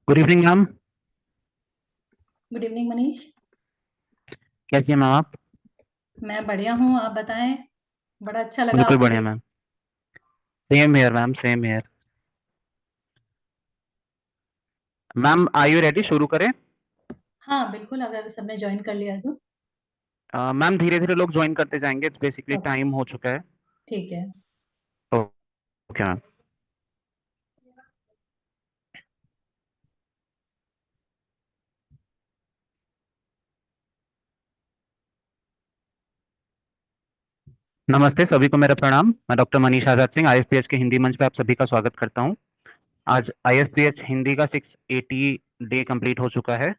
Good evening ma'am. Good evening Manish. कैसी हैं ma'am आप? मैं बढ़िया हूँ, आप बताएं। बड़ा अच्छा लगा बिल्कुल आपको बढ़िया देख। Ma'am. Same here ma'am, same here. Ma'am are you ready? शुरू करें? हाँ बिल्कुल, अगर सबने ज्वाइन कर लिया तो। मैम धीरे धीरे लोग ज्वाइन करते जाएंगे, इट्स बेसिकली ओके, टाइम हो चुका है। ठीक है। Okay ma'am. नमस्ते सभी को, मेरा प्रणाम। मैं डॉक्टर मनीष आजाद सिंह, आईएफपीएच के हिंदी मंच पे आप सभी का स्वागत करता हूं। आज आईएफपीएच हिंदी का 680 डे कंप्लीट हो चुका है।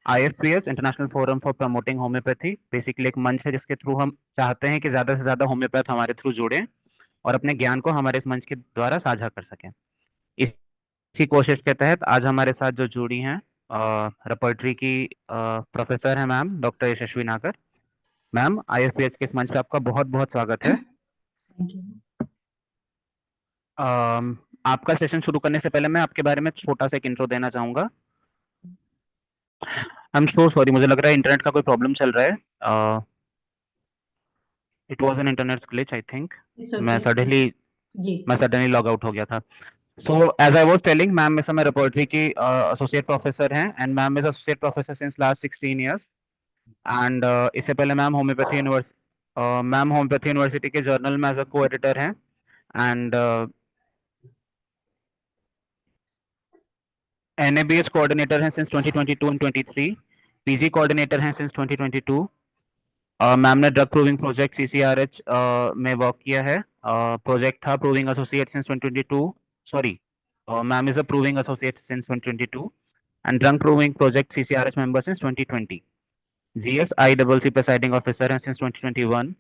IFPH international forum for promoting homeopathy basically एक मंच है जिसके थ्रू हम चाहते हैं कि ज्यादा से ज्यादा होम्योपैथ हमारे थ्रू जुड़े और अपने ज्ञान को हमारे इस मंच के द्वारा साझा कर सकें। इसी कोशिश के तहत आज हमारे साथ जो जुड़ी हैं रेपर्टरी की प्रोफेसर हैं मैम डॉक्टर यशस्वी नागर। मैम आईएफपीएच के इस मंच पे आपका बहुत बहुत स्वागत है। Thank you. आपका सेशन शुरू करने से पहले मैं आपके बारे में छोटा सा एक इंट्रो देना चाहूंगा। आई एम सो सॉरी, मुझे लग रहा है इंटरनेट का कोई प्रॉब्लम चल रहा है। It was an internet glitch I think. It's मैं ओके जी। सडनली जी। मैं सडनली लॉग आउट हो गया था। So as I was telling ma'am इस समय रेपर्टरी की एसोसिएट प्रोफेसर हैं and ma'am is associate professor since last 16 years. And इससे पहले मैम होम्योपैथी यूनिवर्सिटी के जर्नल में एज अ को एडिटर हैं। एंड एनएबीएच कोऑर्डिनेटर हैं सिंस 2022 एंड 23। पीजी कोऑर्डिनेटर हैं सिंस 2022। मैम ने ड्रग प्रूविंग प्रोजेक्ट सीसीआरएच में वर्क किया है। प्रोजेक्ट था proving associate since 2022। Sorry, ma'am is a proving associate since 2022 and drug proving project CCRH member since 2020। GS IWC presiding officer हैं since 2021।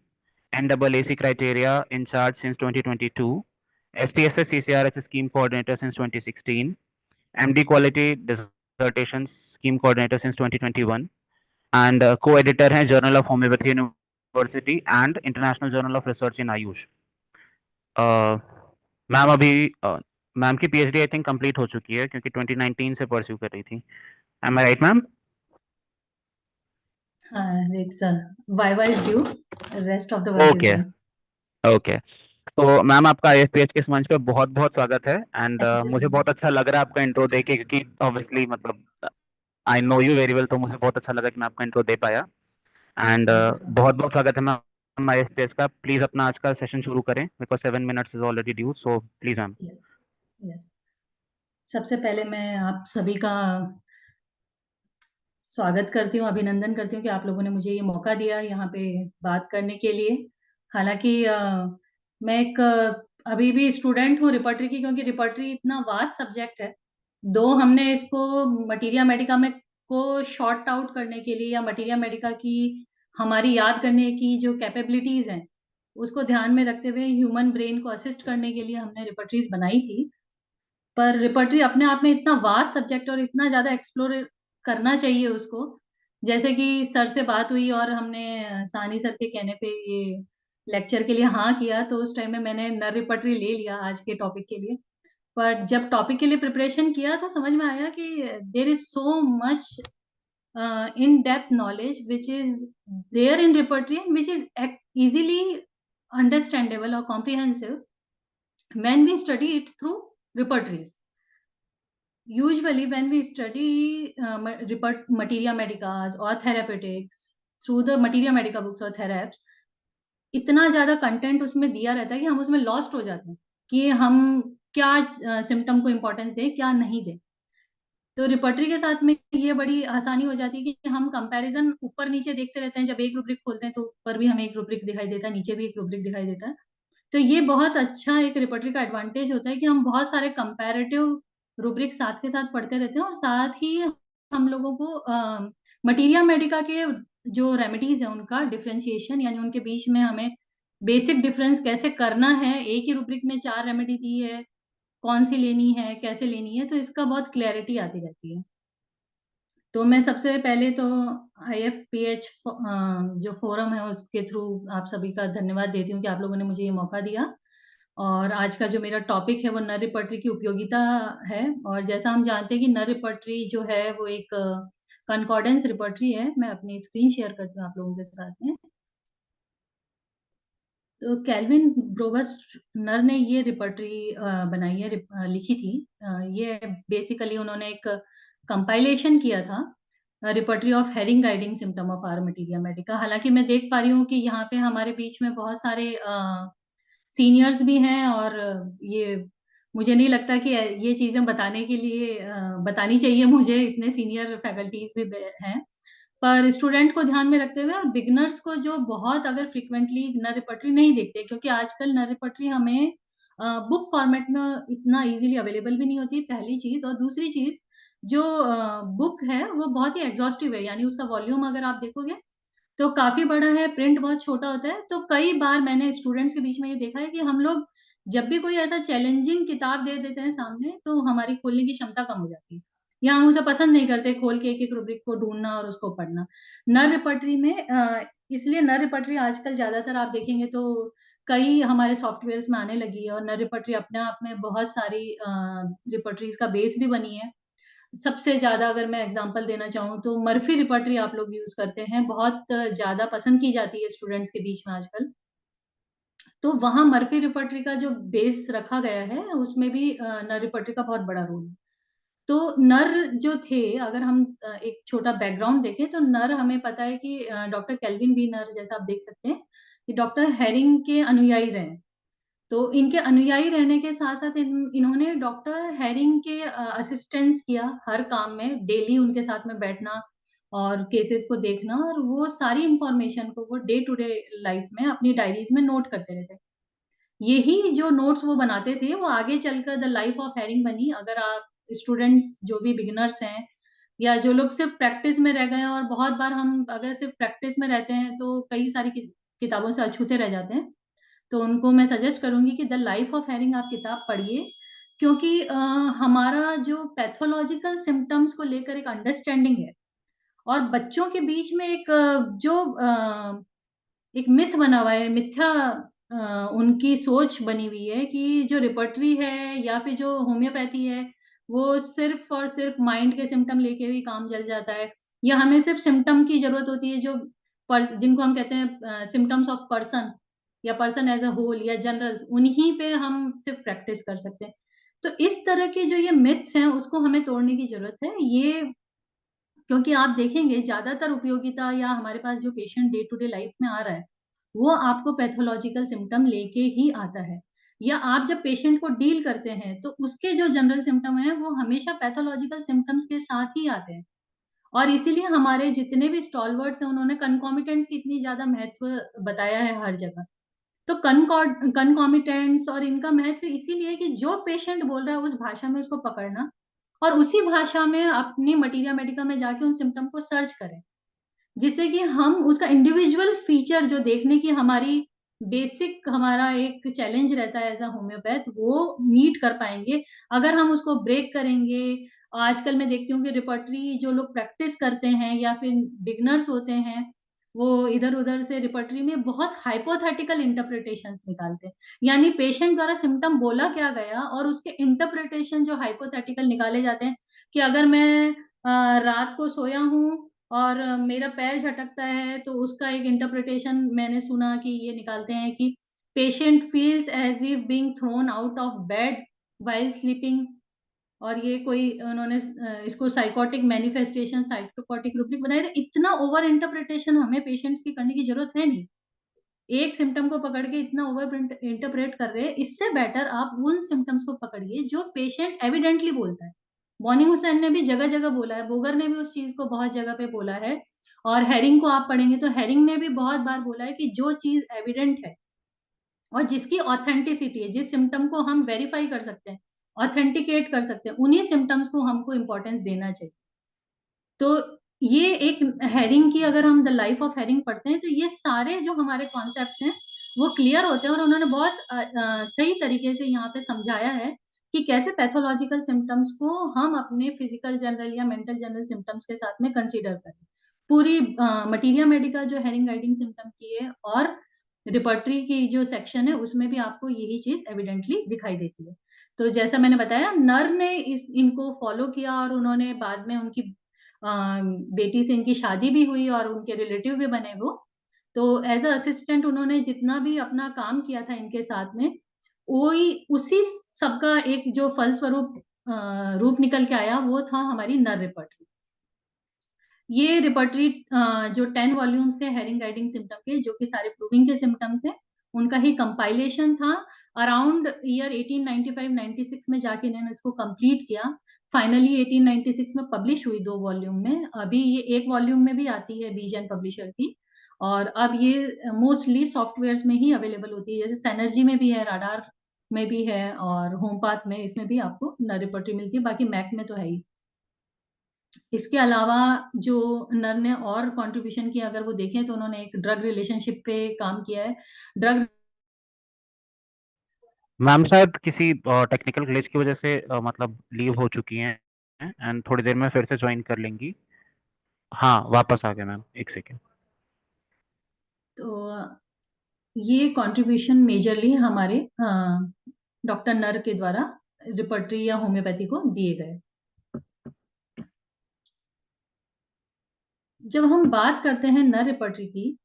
NAAC criteria in charge since 2022, STSS CCRS scheme coordinator since 2016, MD quality dissertation scheme coordinator since 2021, and co-editor हैं Journal of Homeopathy University and International Journal of Research in Ayush. Ma'am अभी ma'am की PhD I think complete हो चुकी है क्योंकि 2019 से pursue कर रही थी। एम आई राइट मैम? हाँ, it's viva is due, rest of the work is okay. Done. Okay. तो मैम आपका आईएफपीएच के इस मंच पे बहुत बहुत स्वागत है एंड थैंक यू मुझे सो बहुत अच्छा लग रहा है आपका इंट्रो देके क्योंकि ऑब्वियसली मतलब I know you very well, तो मुझे बहुत अच्छा लगा कि मैं आपका इंट्रो दे पाया। And thank you so much. बहुत बहुत स्वागत है मैम आईएफपीएच का। प्लीज अपना आज का सेशन शुरू करें because 7 minutes is already due, so please ma'am. Yes, yes. सबसे पहले मैं आप सभी का स्वागत करती हूँ, अभिनंदन करती हूँ कि आप लोगों ने मुझे ये मौका दिया यहाँ पे बात करने के लिए। हालांकि मैं एक अभी भी स्टूडेंट हूँ रिपर्टरी की, क्योंकि रिपर्टरी इतना वास्ट सब्जेक्ट है। दो हमने इसको मटीरिया मेडिका में को शॉर्ट आउट करने के लिए, या मटीरिया मेडिका की हमारी याद करने की जो कैपेबिलिटीज हैं उसको ध्यान में रखते हुए ह्यूमन ब्रेन को असिस्ट करने के लिए हमने रिपर्टरीज बनाई थी। पर रिपर्टरी अपने आप में इतना वास्ट सब्जेक्ट और इतना ज़्यादा एक्सप्लोर करना चाहिए उसको। जैसे कि सर से बात हुई और हमने सानी सर के कहने पे ये लेक्चर के लिए हाँ किया, तो उस टाइम में मैंने नर रिपर्टरी ले लिया आज के टॉपिक के लिए। पर जब टॉपिक के लिए प्रिपरेशन किया तो समझ में आया कि there is so much in depth knowledge which is there in repertory and which is easily understandable or comprehensive when we study it through repertories. Usually, when we study materia medicas or therapeutics through the materia medica books or theraps, इतना ज़्यादा content उसमें दिया रहता है कि हम उसमें lost हो जाते हैं कि हम क्या सिम्पटम को इम्पोर्टेंस दें, क्या नहीं दें। तो रिपर्टरी के साथ में ये बड़ी आसानी हो जाती है कि हम कंपैरिज़न ऊपर-नीचे देखते रहते हैं। जब एक रूब्रिक खोलते हैं तो ऊपर भी हमें एक रूब्रिक दिखाई देता है, नीचे भी एक रूब्रिक दिखाई देता है। तो ये बहुत अच्छा एक रिपर्टरी का एडवांटेज होता है कि हम बहुत सारे कंपैरेटिव रूब्रिक साथ के साथ पढ़ते रहते हैं, और साथ ही हम लोगों को मटीरिया मेडिका के जो रेमेडीज़ हैं उनका डिफरेंशिएशन, यानी उनके बीच में हमें बेसिक डिफरेंस कैसे करना है। एक ही रूब्रिक में 4 रेमेडी दी है, कौन-सी लेनी है, कैसे लेनी है, तो इसका बहुत क्लैरिटी आती रहती है। तो मैं सबसे पहले तो आईएफपीएच जो फ़ोरम है उसके थ्रू आप सभी का धन्यवाद देती हूँ कि आप लोगों ने मुझे ये मौका दिया। और आज का जो मेरा टॉपिक है वो नर रिपर्टरी की उपयोगिता है। और जैसा हम जानते हैं कि नर रिपर्टरी जो है वो एक कॉन्कॉर्डेंस रिपर्टरी है। मैं अपनी स्क्रीन शेयर करती हूँ आप लोगों के साथ में। तो केल्विन प्रोवस्ट नर ने ये रिपर्टरी बनाई है, लिखी थी। ये बेसिकली उन्होंने एक कंपाइलेशन किया था, repertory of Hering guiding symptom of our materia medica. हालांकि मैं देख पा रही हूँ कि यहाँ पे हमारे बीच में बहुत सारे सीनियर्स भी हैं, और ये मुझे नहीं लगता कि ये चीजें बताने के लिए बतानी चाहिए मुझे, इतने सीनियर फैकल्टीज भी हैं। पर स्टूडेंट को ध्यान में रखते हुए और बिगिनर्स को जो बहुत अगर फ्रीक्वेंटली नर रिपर्टरी नहीं देखते, क्योंकि आजकल नर रिपर्टरी हमें बुक फॉर्मेट में इतना इजीली अवेलेबल भी नहीं होती, पहली चीज। और दूसरी चीज, जो बुक है वो बहुत ही एग्जॉस्टिव है, यानी उसका वॉल्यूम अगर आप देखोगे तो काफ़ी बड़ा है, प्रिंट बहुत छोटा होता है। तो कई बार मैंने स्टूडेंट्स के बीच में ये देखा है कि हम लोग जब भी कोई ऐसा चैलेंजिंग किताब दे देते हैं सामने, तो हमारी खोलने की क्षमता कम हो जाती है, या हम उसे पसंद नहीं करते खोल के एक-एक रूब्रिक को ढूँढना और उसको पढ़ना। नर रिपर्टरी में इसलिए नर रिपर्टरी आजकल ज़्यादातर आप देखेंगे तो कई हमारे सॉफ्टवेयर्स में आने लगी है, और नर रिपर्टरी अपने आप में बहुत सारी रिपर्टरीज़ का बेस भी बनी है। सबसे ज़्यादा अगर मैं एग्ज़ाम्पल देना चाहूँ तो मर्फी रिपर्टरी आप लोग यूज़ करते हैं, बहुत ज़्यादा पसंद की जाती है स्टूडेंट्स के बीच में आजकल। तो वहाँ मर्फी रिपर्टरी का जो बेस रखा गया है, उसमें भी नर रिपर्टरी का बहुत बड़ा रोल है। तो नर जो थे, अगर हम एक छोटा बैकग्राउंड देखें, तो नर हमें पता है कि डॉक्टर केल्विन बी नर, जैसा आप देख सकते हैं, कि डॉक्टर हेरिंग के अनुयायी रहे। तो इनके अनुयायी रहने के साथ-साथ इन्होंने डॉक्टर हेरिंग के असिस्टेंस किया हर काम में, डेली उनके साथ में बैठना और केसेस को देखना, और वो सारी इन्फॉर्मेशन को वो डे टू डे लाइफ में अपनी डायरीज़ में नोट करते रहते। यही जो नोट्स वो बनाते थे, वो आगे चलकर द लाइफ ऑफ हेरिंग बनी। अगर आप स्टूडेंट्स जो भी बिगिनर्स हैं, या जो लोग सिर्फ़ प्रैक्टिस में रह गए हैं, और बहुत बार हम अगर सिर्फ़ प्रैक्टिस में रहते हैं, तो कई सारी किताबों से अछूते रह जाते हैं। तो उनको मैं सजेस्ट करूँगी कि द लाइफ ऑफ हेरिंग आप किताब पढ़िए, क्योंकि हमारा जो पैथोलॉजिकल सिम्पटम्स को लेकर एक अंडरस्टैंडिंग है, और बच्चों के बीच में एक एक मिथ बना हुआ है, मिथ्या उनकी सोच बनी हुई है कि जो रिपर्टरी है या फिर जो होम्योपैथी है, वो सिर्फ़ और सिर्फ़ माइंड के सिम्पटम लेके ही काम चल जाता है, या हमें सिर्फ़ सिम्पटम की ज़रूरत होती है, जो जिनको हम कहते हैं सिम्पटम्स ऑफ पर्सन, या पर्सन एज़ अ होल, या जनरल्स, उन्हीं पे हम सिर्फ़ प्रैक्टिस कर सकते हैं। तो इस तरह के जो ये मिथ्स हैं, उसको हमें तोड़ने की ज़रूरत है। ये, क्योंकि आप देखेंगे ज़्यादातर उपयोगिता या हमारे पास जो patient day to day life में आ रहा है, वो आपको पैथोलॉजिकल सिम्पटम लेके ही आता है। या आप जब पेशेंट को डील करते हैं, तो उसके जो जनरल सिम्पटम हैं, वो हमेशा पैथोलॉजिकल सिम्पटम्स के साथ ही आते हैं। और इसीलिए हमारे जितने भी स्टॉलवर्ड्स हैं, उन्होंने कन्कॉमिटेंट्स की इतनी ज़्यादा महत्व बताया है हर जगह। तो कन्कॉमिटेंट्स और इनका महत्व इसीलिए है कि जो पेशेंट बोल रहा है, उस भाषा में उसको पकड़ना, और उसी भाषा में अपनी मटीरिया मेडिका में जाके उन सिम्पटम को सर्च करें, जिससे कि हम उसका इंडिविजुअल फीचर जो देखने की हमारी बेसिक हमारा एक चैलेंज रहता है एज़ अ होम्योपैथ, वो मीट कर पाएँगे। अगर हम उसको ब्रेक करेंगे, आजकल मैं देखती हूँ कि रिपर्टरी जो लोग प्रैक्टिस करते हैं या फिर बिगिनर्स होते हैं, वो इधर-उधर से रिपर्टरी में बहुत हाइपोथेटिकल इंटरप्रिटेशंस निकालते हैं। यानी पेशेंट द्वारा सिम्पटम बोला क्या गया, और उसके इंटरप्रिटेशन जो हाइपोथेटिकल निकाले जाते हैं, कि अगर मैं रात को सोया हूँ और मेरा पैर झटकता है, तो उसका एक इंटरप्रिटेशन मैंने सुना कि ये निकालते हैं कि patient feels as if being thrown out of bed while sleeping. और ये कोई उन्होंने इसको साइकोटिक मैनिफेस्टेशन, साइकोटिक रूब्रिक बनाया। तो इतना ओवर इंटरप्रिटेशन हमें पेशेंट्स की करने की ज़रूरत है नहीं। एक सिम्पटम को पकड़ के इतना ओवर इंटरप्रेट कर रहे हैं, इससे बेटर आप उन सिम्पटम्स को पकड़िए जो पेशेंट एविडेंटली बोलता है। बॉनी हुसैन ने भी जगह-जगह बोला है, बोगर ने भी उस चीज़ को बहुत जगह पे बोला है, और हेरिंग को आप पढ़ेंगे तो हेरिंग ने भी बहुत बार बोला है कि जो चीज़ एविडेंट है और जिसकी ऑथेंटिसिटी है, जिस सिम्पटम को हम वेरीफाई कर सकते हैं, ऑथेंटिकेट कर सकते हैं, उन्हीं सिम्पटम्स को हमको इम्पोर्टेंस देना चाहिए। तो ये एक हेरिंग की, अगर हम द लाइफ ऑफ हेरिंग पढ़ते हैं, तो ये सारे जो हमारे कॉन्सेप्ट्स हैं, वो क्लियर होते हैं, और उन्होंने बहुत सही तरीके से यहाँ पे समझाया है कि कैसे पैथोलॉजिकल सिम्पटम्स को हम अपने फिजिकल जनरल या मेंटल जनरल सिम्पटम्स के साथ में कंसीडर करें। पूरी मटीरिया मेडिका जो हेरिंग गाइडिंग सिम्पटम की है, और रिपर्टरी की जो सेक्शन है उसमें भी आपको यही चीज एविडेंटली दिखाई देती है। तो जैसा मैंने बताया, नर ने इनको फॉलो किया और उन्होंने बाद में उनकी बेटी से इनकी शादी भी हुई और उनके रिलेटिव भी बने वो। तो एज अ असिस्टेंट उन्होंने जितना भी अपना काम किया था इनके साथ में, वही उसी सबका एक जो फलस्वरूप रूप निकल के आया वो था हमारी नर रिपर्टरी। ये रिपर्टरी जो 10 वॉल्यूम्स थे हेरिंग गाइडिंग सिम्टम के, जो कि सारे प्रूविंग के सिम्टम थे, उनका ही कंपाइलेशन था। अराउंड ईयर 1895-96 में जाके इन्होंने इसको कंप्लीट किया। फाइनली 1896 में पब्लिश हुई 2 वॉल्यूम में। अभी ये 1 वॉल्यूम में भी आती है बीजन पब्लिशर की, और अब ये मोस्टली सॉफ्टवेयर्स में ही अवेलेबल होती है, जैसे सैनर्जी में भी है, राडार में भी है, और होमपाथ में, इसमें भी आपको रिपर्टरी मिलती है, बाकी मैक में तो है ही। इसके अलावा जो नर ने और कंट्रीब्यूशन किया अगर वो देखें तो उन्होंने एक ड्रग रिलेशनशिप पे काम किया है। ड्रग मैम शायद किसी टेक्निकल ग्लिच की वजह से मतलब लीव हो चुकी हैं एंड थोड़ी देर में फिर से ज्वाइन कर लेंगी। हाँ, वापस आ गए मैम, एक सेकेंड। तो ये कंट्रीब्यूशन मेजरली हमारे डॉक्टर नर के द्वारा रिपर्टरी या होम्योपैथी को दिए गए। जब हम बात करते हैं नर रिपर्टरी की,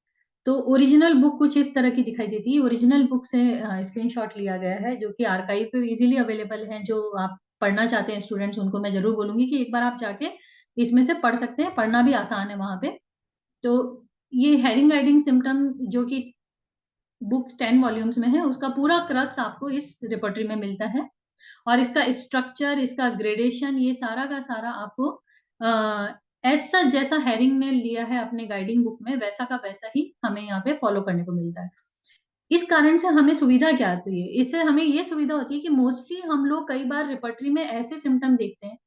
तो ओरिजिनल बुक कुछ इस तरह की दिखाई देती है। ओरिजिनल बुक से स्क्रीनशॉट लिया गया है, जो कि आर्काइव पे इजीली अवेलेबल है। जो आप पढ़ना चाहते हैं स्टूडेंट्स, उनको मैं जरूर बोलूंगी कि एक बार आप जाके इसमें से पढ़ सकते हैं, पढ़ना भी आसान है वहां पे। तो ये हेरिंग गाइडिंग सिम्टम जो कि बुक 10 वॉल्यूम्स में है, उसका पूरा क्रक्स आपको इस रिपोर्टरी में मिलता है। और इसका स्ट्रक्चर, इसका ग्रेडेशन, ये सारा का सारा आपको ऐसा जैसा हेरिंग ने लिया है अपने गाइडिंग बुक में, वैसा का वैसा ही हमें यहाँ पे फॉलो करने को मिलता है। इस कारण से हमें सुविधा क्या आती है, इससे हमें ये सुविधा होती है कि मोस्टली हम लोग कई बार रिपर्टरी में ऐसे सिम्टम देखते हैं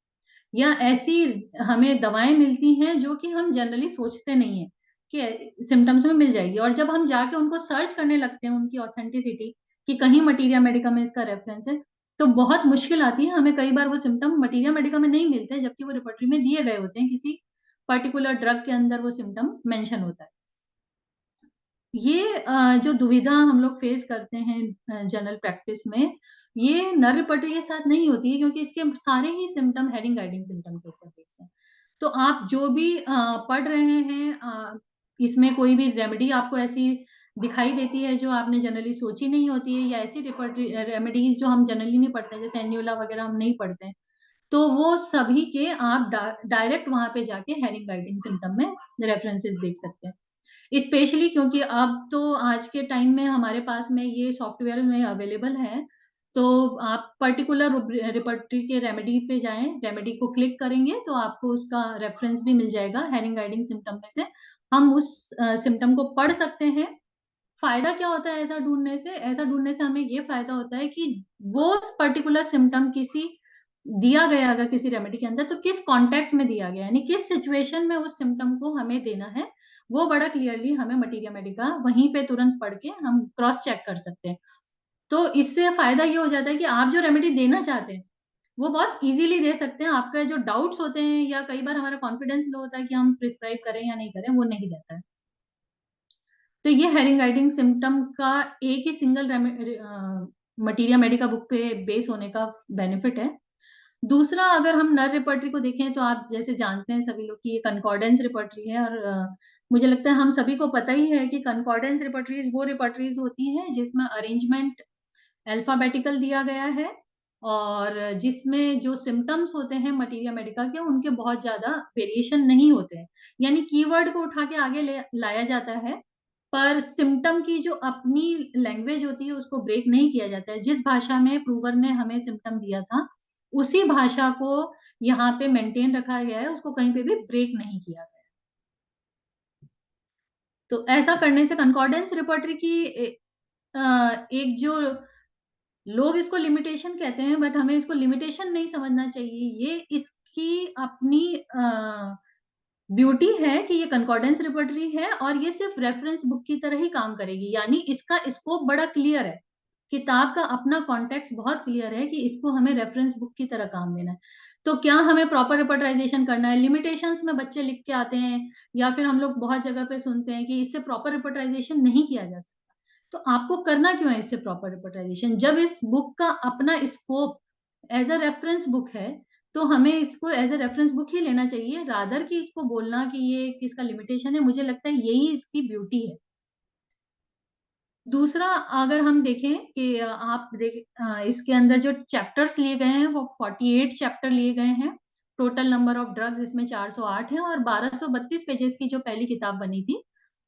या ऐसी हमें दवाएं मिलती हैं जो कि हम जनरली सोचते नहीं है कि सिम्टम्स में मिल जाएगी, और जब हम जाके उनको सर्च करने लगते हैं उनकी ऑथेंटिसिटी कि कहीं मटीरिया मेडिका में इसका रेफरेंस है, तो बहुत मुश्किल आती है हमें। कई बार वो सिम्टम मटीरिया मेडिका में नहीं मिलते, जबकि वो रिपोर्टरी में दिए गए होते हैं, किसी पर्टिकुलर ड्रग के अंदर वो सिम्टम मेंशन होता है। ये जो दुविधा हम लोग फेस करते हैं जनरल प्रैक्टिस में, ये नर रिपर्टरी के साथ नहीं होती है, क्योंकि इसके सारे ही सिम्टम हेरिंग गाइडिंग सिम्टम के ऊपर बेस्ड हैं। तो आप जो भी पढ़ रहे हैं, इसमें कोई भी रेमेडी आपको ऐसी दिखाई देती है जो आपने जनरली सोची नहीं होती है, या ऐसी रिपर्टरी रेमेडीज जो हम जनरली नहीं पढ़ते हैं, जैसे एन्युला वगैरह हम नहीं पढ़ते हैं, तो वो सभी के आप डायरेक्ट वहां पे जाके हेरिंग गाइडिंग सिम्टम में रेफरेंसेस देख सकते हैं। स्पेशली क्योंकि अब तो आज के टाइम में हमारे पास में ये सॉफ्टवेयर में अवेलेबल है, तो आप पर्टिकुलर रिपर्टरी के रेमेडी पे जाएं, रेमेडी को क्लिक करेंगे तो आपको उसका रेफरेंस भी मिल जाएगा हेरिंग गाइडिंग सिम्टम में से। हम उस सिम्टम को पढ़ सकते हैं। फायदा क्या होता है ऐसा ढूंढने से? ऐसा ढूंढने से हमें ये फायदा होता है कि वो पर्टिकुलर सिम्टम किसी दिया गया अगर किसी रेमेडी के अंदर, तो किस कॉन्टेक्स्ट में दिया गया, यानी किस सिचुएशन में उस सिम्टम को हमें देना है, वो बड़ा क्लियरली हमें मटीरिया मेडिका वहीं पे तुरंत पढ़ के हम क्रॉस चेक कर सकते हैं। तो इससे फायदा ये हो जाता है कि आप जो रेमेडी देना चाहते हैं वो बहुत इजीली दे सकते हैं। आपका जो डाउट्स होते हैं या कई बार हमारा कॉन्फिडेंस लो होता है कि हम प्रिस्क्राइब करें या नहीं करें, वो नहीं रहता है। तो ये हेरिंग गाइडिंग सिम्टम का एक ही सिंगल मटीरिया मेडिका बुक पे बेस होने का बेनिफिट है। दूसरा, अगर हम नर रिपर्टरी को देखें तो आप जैसे जानते हैं सभी लोग कि ये कंकॉर्डेंस रिपर्टरी है, और मुझे लगता है हम सभी को पता ही है कि कंकॉर्डेंस रिपर्टरीज वो रिपर्टरीज होती हैं जिसमें अरेंजमेंट अल्फाबेटिकल दिया गया है, और जिसमें जो सिम्टम्स होते हैं मटीरिया मेडिका के, उनके बहुत ज्यादा वेरिएशन नहीं होते हैं। यानी कीवर्ड को उठा के आगे लाया जाता है, पर सिम्टम की जो अपनी लैंग्वेज होती है उसको ब्रेक नहीं किया जाता है। जिस भाषा में प्रूवर ने हमें सिम्टम दिया था, उसी भाषा को यहाँ पे मेंटेन रखा गया है, उसको कहीं पे भी ब्रेक नहीं किया गया। तो ऐसा करने से कंकॉर्डेंस रिपर्टरी की एक जो लोग इसको लिमिटेशन कहते हैं, बट हमें इसको लिमिटेशन नहीं समझना चाहिए। ये इसकी अपनी ब्यूटी है कि ये कंकॉर्डेंस रिपर्टरी है और ये सिर्फ रेफरेंस बुक की तरह ही काम करेगी, यानी इसका स्कोप बड़ा क्लियर है। किताब का अपना कॉन्टेक्स्ट बहुत क्लियर है कि इसको हमें रेफरेंस बुक की तरह काम लेना है। तो क्या हमें प्रॉपर रिपर्टराइजेशन करना है? लिमिटेशंस में बच्चे लिख के आते हैं, या फिर हम लोग बहुत जगह पे सुनते हैं कि इससे प्रॉपर रिपर्टराइजेशन नहीं किया जा सकता। तो आपको करना क्यों है इससे प्रॉपर रिपोर्टाइजेशन? जब इस बुक का अपना scope as a reference book है, तो हमें इसको एज अ रेफरेंस बुक ही लेना चाहिए, रादर कि इसको बोलना कि ये इसका लिमिटेशन है। मुझे लगता है यही इसकी ब्यूटी है। दूसरा, अगर हम देखें कि इसके अंदर जो चैप्टर्स लिए गए हैं वो 48 चैप्टर लिए गए हैं। टोटल नंबर ऑफ ड्रग्स इसमें 408 है और 1232 पेजेस की जो पहली किताब बनी थी,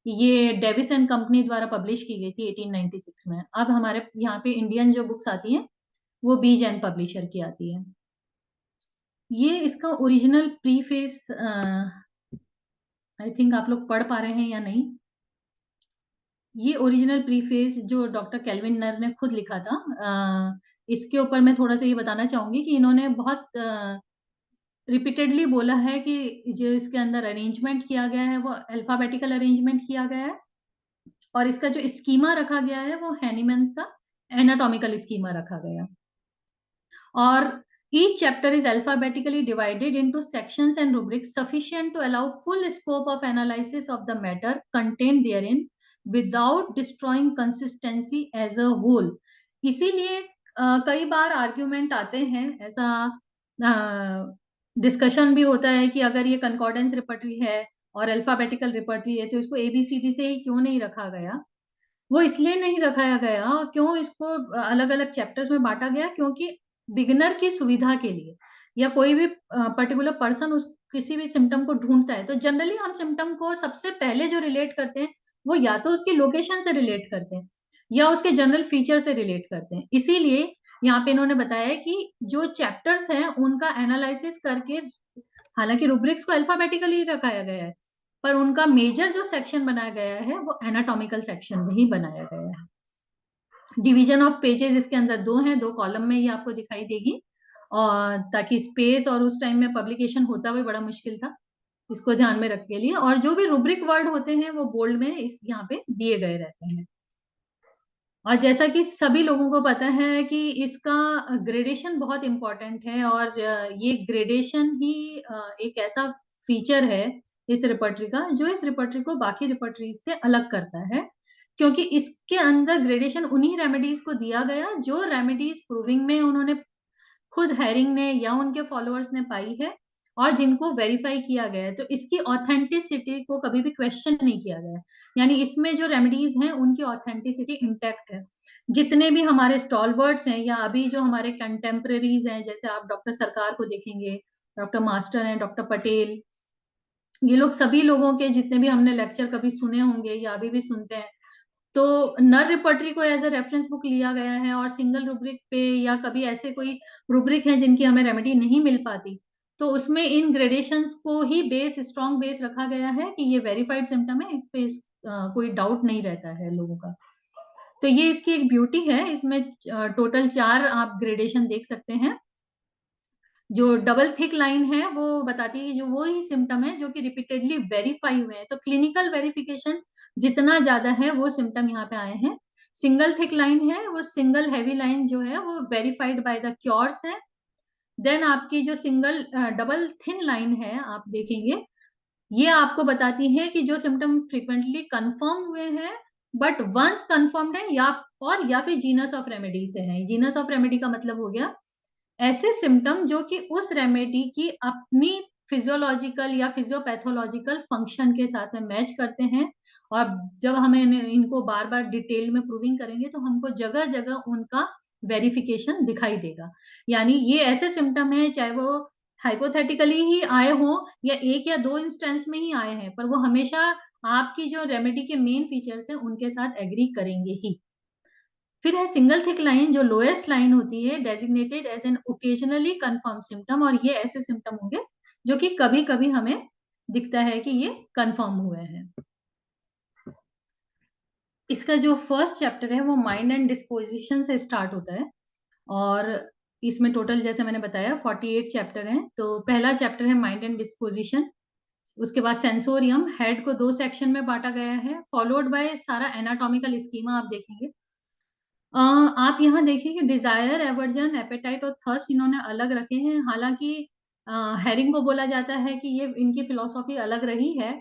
ये डेविस एंड कंपनी द्वारा पब्लिश की गई थी 1896 में। अब हमारे यहाँ पे इंडियन जो बुक्स आती हैं, वो बीज एंड पब्लिशर की आती है। ये इसका ओरिजिनल प्रीफेस आई थिंक आप लोग पढ़ पा रहे हैं या नहीं? ये ओरिजिनल प्रीफेस जो डॉक्टर केल्विन नर ने खुद लिखा था। इसके ऊपर मैं थोड़ा-सा ये बताना चाहूँगी कि इन्होंने बहुत रिपीटेडली बोला है कि जो इसके अंदर अरेंजमेंट किया गया है, वो अल्फाबेटिकल अरेंजमेंट किया गया है और इसका जो स्कीमा रखा गया है, वो हैनीमन्स का एनाटॉमिकल स्कीमा रखा गया। और each chapter is alphabetically divided into sections and rubrics sufficient to allow full scope of analysis of the matter contained therein without destroying consistency as a whole. इसीलिए कई बार आर्ग्यूमेंट आते हैं, ऐसा डिस्कशन भी होता है कि अगर ये कंकॉर्डेंस रिपर्टरी है और अल्फाबेटिकल रिपर्टरी है, तो इसको एबीसीडी से ही क्यों नहीं रखा गया? वो इसलिए नहीं रखाया गया, क्यों इसको अलग-अलग चैप्टर्स में बाँटा गया, क्योंकि बिगिनर की सुविधा के लिए या कोई भी पर्टिकुलर पर्सन उस किसी भी सिम्पटम को ढूँढता है, तो जनरली हम सिम्पटम को सबसे पहले जो रिलेट करते हैं, वो या तो उसकी लोकेशन से रिलेट करते हैं या उसके जनरल फीचर से रिलेट करते हैं। इसीलिए यहाँ पे इन्होंने बताया कि जो चैप्टर्स हैं, उनका एनालिसिस करके, हालाँकि रूब्रिक्स को अल्फाबेटिकली रखाया गया है, पर उनका मेजर जो सेक्शन बनाया गया है, वो एनाटॉमिकल सेक्शन में ही बनाया गया है। डिवीजन ऑफ पेजेस इसके अंदर 2 हैं, 2 कॉलम में ये आपको दिखाई देगी और ताकि स्पेस, और उस टाइम में पब्लिकेशन होता भी बड़ा मुश्किल था, इसको ध्यान में रख के लिए। और जो भी रूब्रिक वर्ड होते हैं, वो बोल्ड में इस यहाँ पे दिए गए रहते हैं। और जैसा कि सभी लोगों को पता है कि इसका ग्रेडेशन बहुत इम्पोर्टेंट है और ये ग्रेडेशन ही एक ऐसा फीचर है इस रिपर्टरी का, जो इस रिपर्टरी को बाकी रिपर्टरीज़ से अलग करता है। क्योंकि इसके अंदर ग्रेडेशन उन्हीं रेमेडीज़ को दिया गया, जो रेमेडीज़ प्रूविंग में उन्होंने खुद हैरिंग ने या उनके फॉलोअर्स ने पाई है और जिनको वेरीफाई किया गया है। तो इसकी ऑथेंटिसिटी को कभी भी क्वेश्चन नहीं किया गया है। यानी इसमें जो रेमेडीज़ हैं, उनकी ऑथेंटिसिटी इंटैक्ट है। जितने भी हमारे स्टॉलवर्ड्स हैं या अभी जो हमारे कंटेम्परेरीज़ हैं, जैसे आप डॉक्टर सरकार को देखेंगे, डॉक्टर मास्टर हैं, डॉक्टर पटेल, ये लोग सभी लोगों के जितने भी हमने लेक्चर कभी सुने होंगे या अभी भी सुनते हैं, तो नर रिपर्टरी को एज़ अ रेफरेंस बुक लिया गया है और सिंगल रूब्रिक पे या कभी ऐसे कोई रूब्रिक हैं जिनकी हमें रेमेडी नहीं मिल पाती, तो उसमें इन ग्रेडेशंस को ही स्ट्रॉन्ग बेस रखा गया है कि ये वेरिफाइड सिम्पटम है, इस पे कोई डाउट नहीं रहता है लोगों का। तो ये इसकी एक ब्यूटी है, इसमें टोटल 4 आप ग्रेडेशन देख सकते हैं। जो डबल थिक लाइन है, वो बताती है कि जो वो ही सिम्पटम है जो कि रिपीटेडली वेरीफाई हुए हैं। तो क्लिनिकल वेरिफिकेशन जितना ज़्यादा है, वो सिम्पटम यहाँ पे आए हैं। सिंगल थिक लाइन है, वो सिंगल हेवी लाइन जो है, वो वेरिफाइड बाय द क्योर्स है। देन आपकी जो डबल थिन लाइन है, आप देखेंगे, ये आपको बताती है कि जो सिम्पटम फ्रीक्वेंटली कन्फर्म हुए हैं, बट वन्स कन्फर्म्ड है या फिर जीनस ऑफ रेमेडी से है। जीनस ऑफ रेमेडी का मतलब हो गया ऐसे सिम्पटम जो कि उस रेमेडी की अपनी फिजियोलॉजिकल या फिजियोपैथोलॉजिकल फंक्शन के साथ में मैच करते हैं और जब हमें इनको बार-बार डिटेल में प्रूविंग करेंगे तो हमको जगह-जगह उनका वेरिफिकेशन दिखाई देगा। यानी ये ऐसे सिम्पटम हैं, चाहे वो हाइपोथेटिकली ही आए हों या 1 या 2 इंस्टेंस में ही आए हैं, पर वो हमेशा आपकी जो रेमेडी के मेन फीचर्स हैं, उनके साथ एग्री करेंगे ही। फिर है सिंगल थिक लाइन, जो लोएस्ट लाइन होती है, designated as an occasionally confirm symptom, और ये ऐसे सिम्पटम होंगे जो कि कभी-कभी हमें दिखता है कि ये कन्फर्म हुए हैं। इसका जो फर्स्ट चैप्टर है वो माइंड एंड डिस्पोज़िशन से स्टार्ट होता है और इसमें टोटल जैसे मैंने बताया 48 चैप्टर हैं। तो पहला चैप्टर है माइंड एंड डिस्पोज़िशन, उसके बाद सेंसोरियम, हेड को 2 सेक्शन में बाँटा गया है, फॉलोड बाय सारा एनाटॉमिकल स्कीमा आप देखेंगे। आप यहाँ देखिए कि डिज़ायर, एवर्जन, एपेटाइट और थर्स्ट इन्होंने अलग रखे हैं। हालाँकि हेरिंग को बोला जाता है कि ये इनकी फ़िलॉसफ़ी अलग रही है।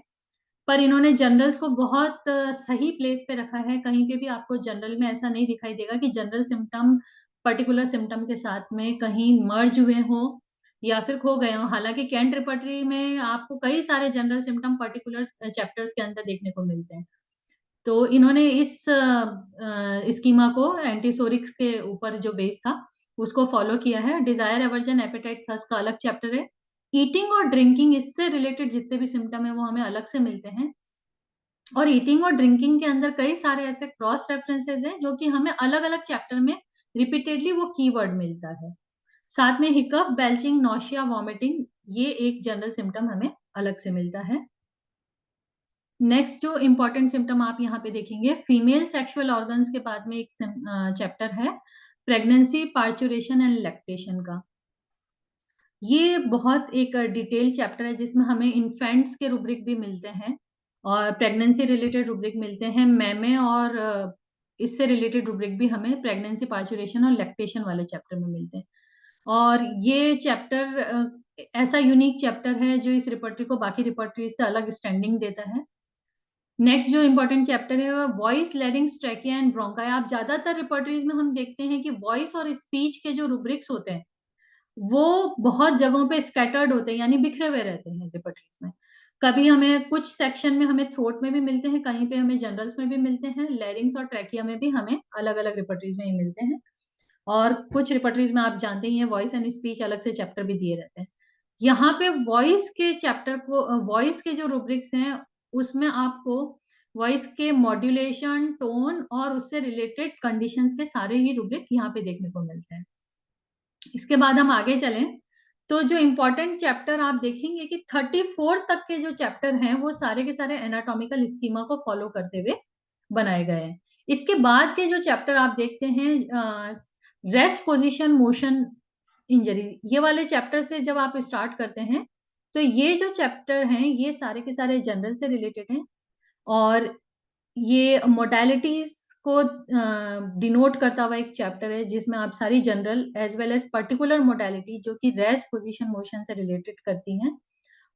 पर इन्होंने जनरल्स को बहुत सही प्लेस पे रखा है। कहीं पे भी आपको जनरल में ऐसा नहीं दिखाई देगा कि जनरल सिम्पटम पर्टिकुलर सिम्पटम के साथ में कहीं मर्ज हुए हों या फिर खो गए हों। हालाँकि कैंट रिपर्टरी में आपको कई सारे जनरल सिम्पटम पर्टिकुलर चैप्टर्स के अंदर देखने को मिलते हैं। तो इन्होंने इस स्कीमा को एंटीसोरिक्स के ऊपर जो बेस था, उसको फॉलो किया है। डिज़ायर, एवर्जन, एपेटाइट, थर्स्ट का अलग चैप्टर है। ईटिंग और ड्रिंकिंग, इससे रिलेटेड जितने भी सिम्पटम हैं, वो हमें अलग से मिलते हैं। और ईटिंग और ड्रिंकिंग के अंदर कई सारे ऐसे क्रॉस रेफरेंसेस हैं, जो कि हमें अलग-अलग चैप्टर में रिपीटेडली वो कीवर्ड मिलता है। साथ में हिकअप, बेल्चिंग, नौसिया, वॉमिटिंग, ये एक जनरल सिम्पटम हमें अलग से मिलता है। नेक्स्ट जो इम्पोर्टेंट सिम्पटम आप यहाँ पे देखेंगे, फीमेल सेक्सुअल ऑर्गन्स के बाद में एक चैप्टर है, प्रेगनेंसी, पार्चुरेशन एंड लैक्टेशन का। ये बहुत एक डिटेल चैप्टर है, जिसमें हमें इन्फेंट्स के रूब्रिक भी मिलते हैं और प्रेगनेंसी रिलेटेड रूब्रिक मिलते हैं। मेमे और इससे रिलेटेड रूब्रिक भी हमें प्रेगनेंसी, पार्चुरेशन और लैक्टेशन वाले चैप्टर में मिलते हैं। और ये चैप्टर ऐसा यूनिक चैप्टर है, जो इस रिपर्टरी को बाकी रिपर्टरी से अलग स्टैंडिंग देता है। नेक्स्ट जो इम्पोर्टेंट चैप्टर है, वो voice, larynx, trachea and bronchi. आप ज़्यादातर रिपर्टरीज में हम देखते हैं कि वॉइस और स्पीच के जो रूब्रिक्स होते हैं, वो बहुत जगहों पे स्कैटर्ड होते हैं, यानी बिखरे हुए रहते हैं रिपर्टरीज में। कभी हमें कुछ सेक्शन में हमें थ्रोट में भी मिलते हैं, कहीं पे हमें जनरल्स में भी मिलते हैं, लैरिंग्स और ट्रैकिया में भी हमें अलग-अलग रिपर्टरीज में ही मिलते हैं। और कुछ रिपर्टरीज में आप जानते ही हैं, वॉइस एंड स्पीच अलग से चैप्टर भी दिए रहते हैं। यहाँ पे वॉइस के चैप्टर को वॉइस के जो रूब्रिक्स हैं, उसमें आपको वॉइस के मॉड्यूलेशन, टोन और उससे रिलेटेड कंडीशंस के सारे ही रूब्रिक यहाँ पे देखने को मिलते हैं। इसके बाद हम आगे चलें, तो जो इम्पोर्टेंट चैप्टर आप देखेंगे कि 34 तक के जो चैप्टर हैं, वो सारे के सारे एनाटॉमिकल स्कीमा को फॉलो करते हुए बनाए गए हैं। इसके बाद के जो चैप्टर आप देखते हैं, रेस्ट पोजीशन, मोशन, इंजरी, ये वाले चैप्टर से जब आप स्टार्ट करते हैं, तो ये जो चैप्टर हैं, ये सारे के सारे जनरल से रिलेटेड हैं और ये मोडालिटीज़ को डिनोट करता हुआ एक चैप्टर है, जिसमें आप सारी general as well as particular modality जो कि रेस्ट, पोज़ीशन, मोशन से रिलेटेड करती हैं,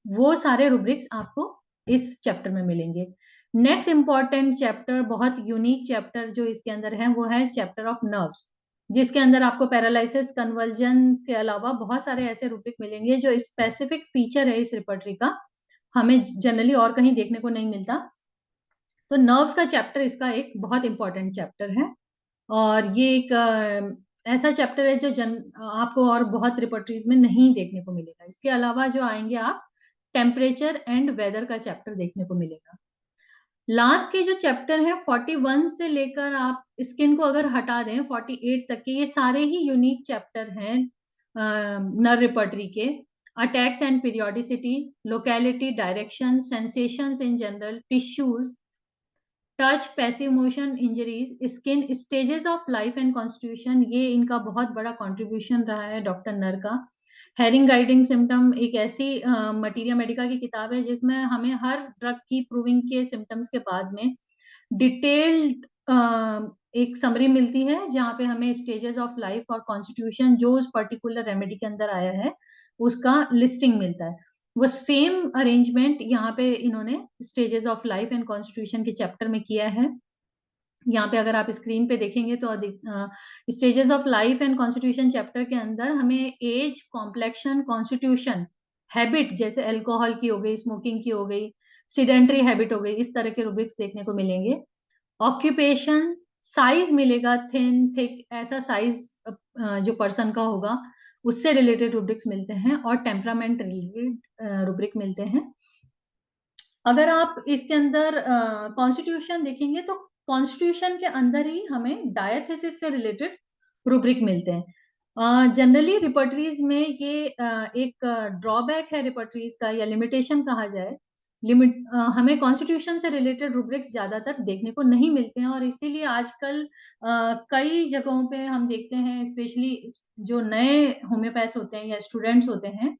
वो सारे रूब्रिक्स आपको इस चैप्टर में मिलेंगे। नेक्स्ट इम्पोर्टेंट चैप्टर, बहुत यूनिक चैप्टर जो इसके अंदर है, वो है चैप्टर ऑफ नर्व्स, जिसके अंदर आपको पैरालिसिस, कन्वर्जन के अलावा बहुत सारे ऐसे रूब्रिक मिलेंगे, जो स्पेसिफिक फीचर है इस रिपर्टरी का, हमें जनरली और कहीं देखने को नहीं मिलता। तो नर्व्स का चैप्टर इसका एक बहुत इम्पोर्टेंट चैप्टर है और ये एक ऐसा चैप्टर है जो आपको और बहुत रिपर्टरीज में नहीं देखने को मिलेगा। इसके अलावा जो आएँगे आप, टेम्परेचर एंड वेदर का चैप्टर देखने को मिलेगा। लास्ट के जो चैप्टर हैं 41 से लेकर आप स्किन को अगर हटा दें 48 तक के, ये सारे ही यूनिक चैप्टर हैं नर्व रिपर्टरी के। Attacks and periodicity, locality, direction, sensations in general, tissues, touch, passive motion, injuries, skin, stages of life and constitution, ये इनका बहुत बड़ा कंट्रीब्यूशन रहा है डॉक्टर नर का। हेरिंग गाइडिंग सिम्पटम एक ऐसी मटीरिया मेडिका की किताब है, जिसमें हमें हर ड्रग की प्रूविंग के सिम्पटम्स के बाद में डिटेल्ड एक समरी मिलती है, जहाँ पे हमें स्टेजेस ऑफ लाइफ और कॉन्स्टिट्यूशन जो उस पर्टिकुलर रेमेडी के अंदर आया है, उसका लिस्टिंग मिलता है। वो सेम अरेंजमेंट यहाँ पे इन्होंने stages of life and constitution के चैप्टर में किया है। यहाँ पे अगर आप स्क्रीन पे देखेंगे तो stages of life and constitution chapter के अंदर हमें एज, कॉम्प्लेक्शन, कॉन्स्टिट्यूशन, हैबिट जैसे अल्कोहल की हो गई, स्मोकिंग की हो गई, सेडेंटरी हैबिट हो गई, इस तरह के रूब्रिक्स देखने को मिलेंगे। ऑक्यूपेशन, साइज़ मिलेगा, थिन, थिक, ऐसा साइज़ जो पर्सन का होगा, उससे रिलेटेड रूब्रिक्स मिलते हैं और टेम्परामेंट रिलेटेड रूब्रिक मिलते हैं। अगर आप इसके अंदर कॉन्स्टिट्यूशन देखेंगे तो कॉन्स्टिट्यूशन के अंदर ही हमें डायथेसिस से रिलेटेड रूब्रिक मिलते हैं। जनरली रिपर्टरीज में ये एक ड्रॉबैक है रिपर्टरीज का या लिमिटेशन कहा जाए। हमें कॉन्स्टिट्यूशन से रिलेटेड रूब्रिक्स ज़्यादातर देखने को नहीं मिलते हैं और इसीलिए आजकल कई जगहों पे हम देखते हैं, स्पेशली जो नए होम्योपैथ्स होते हैं या स्टूडेंट्स होते हैं,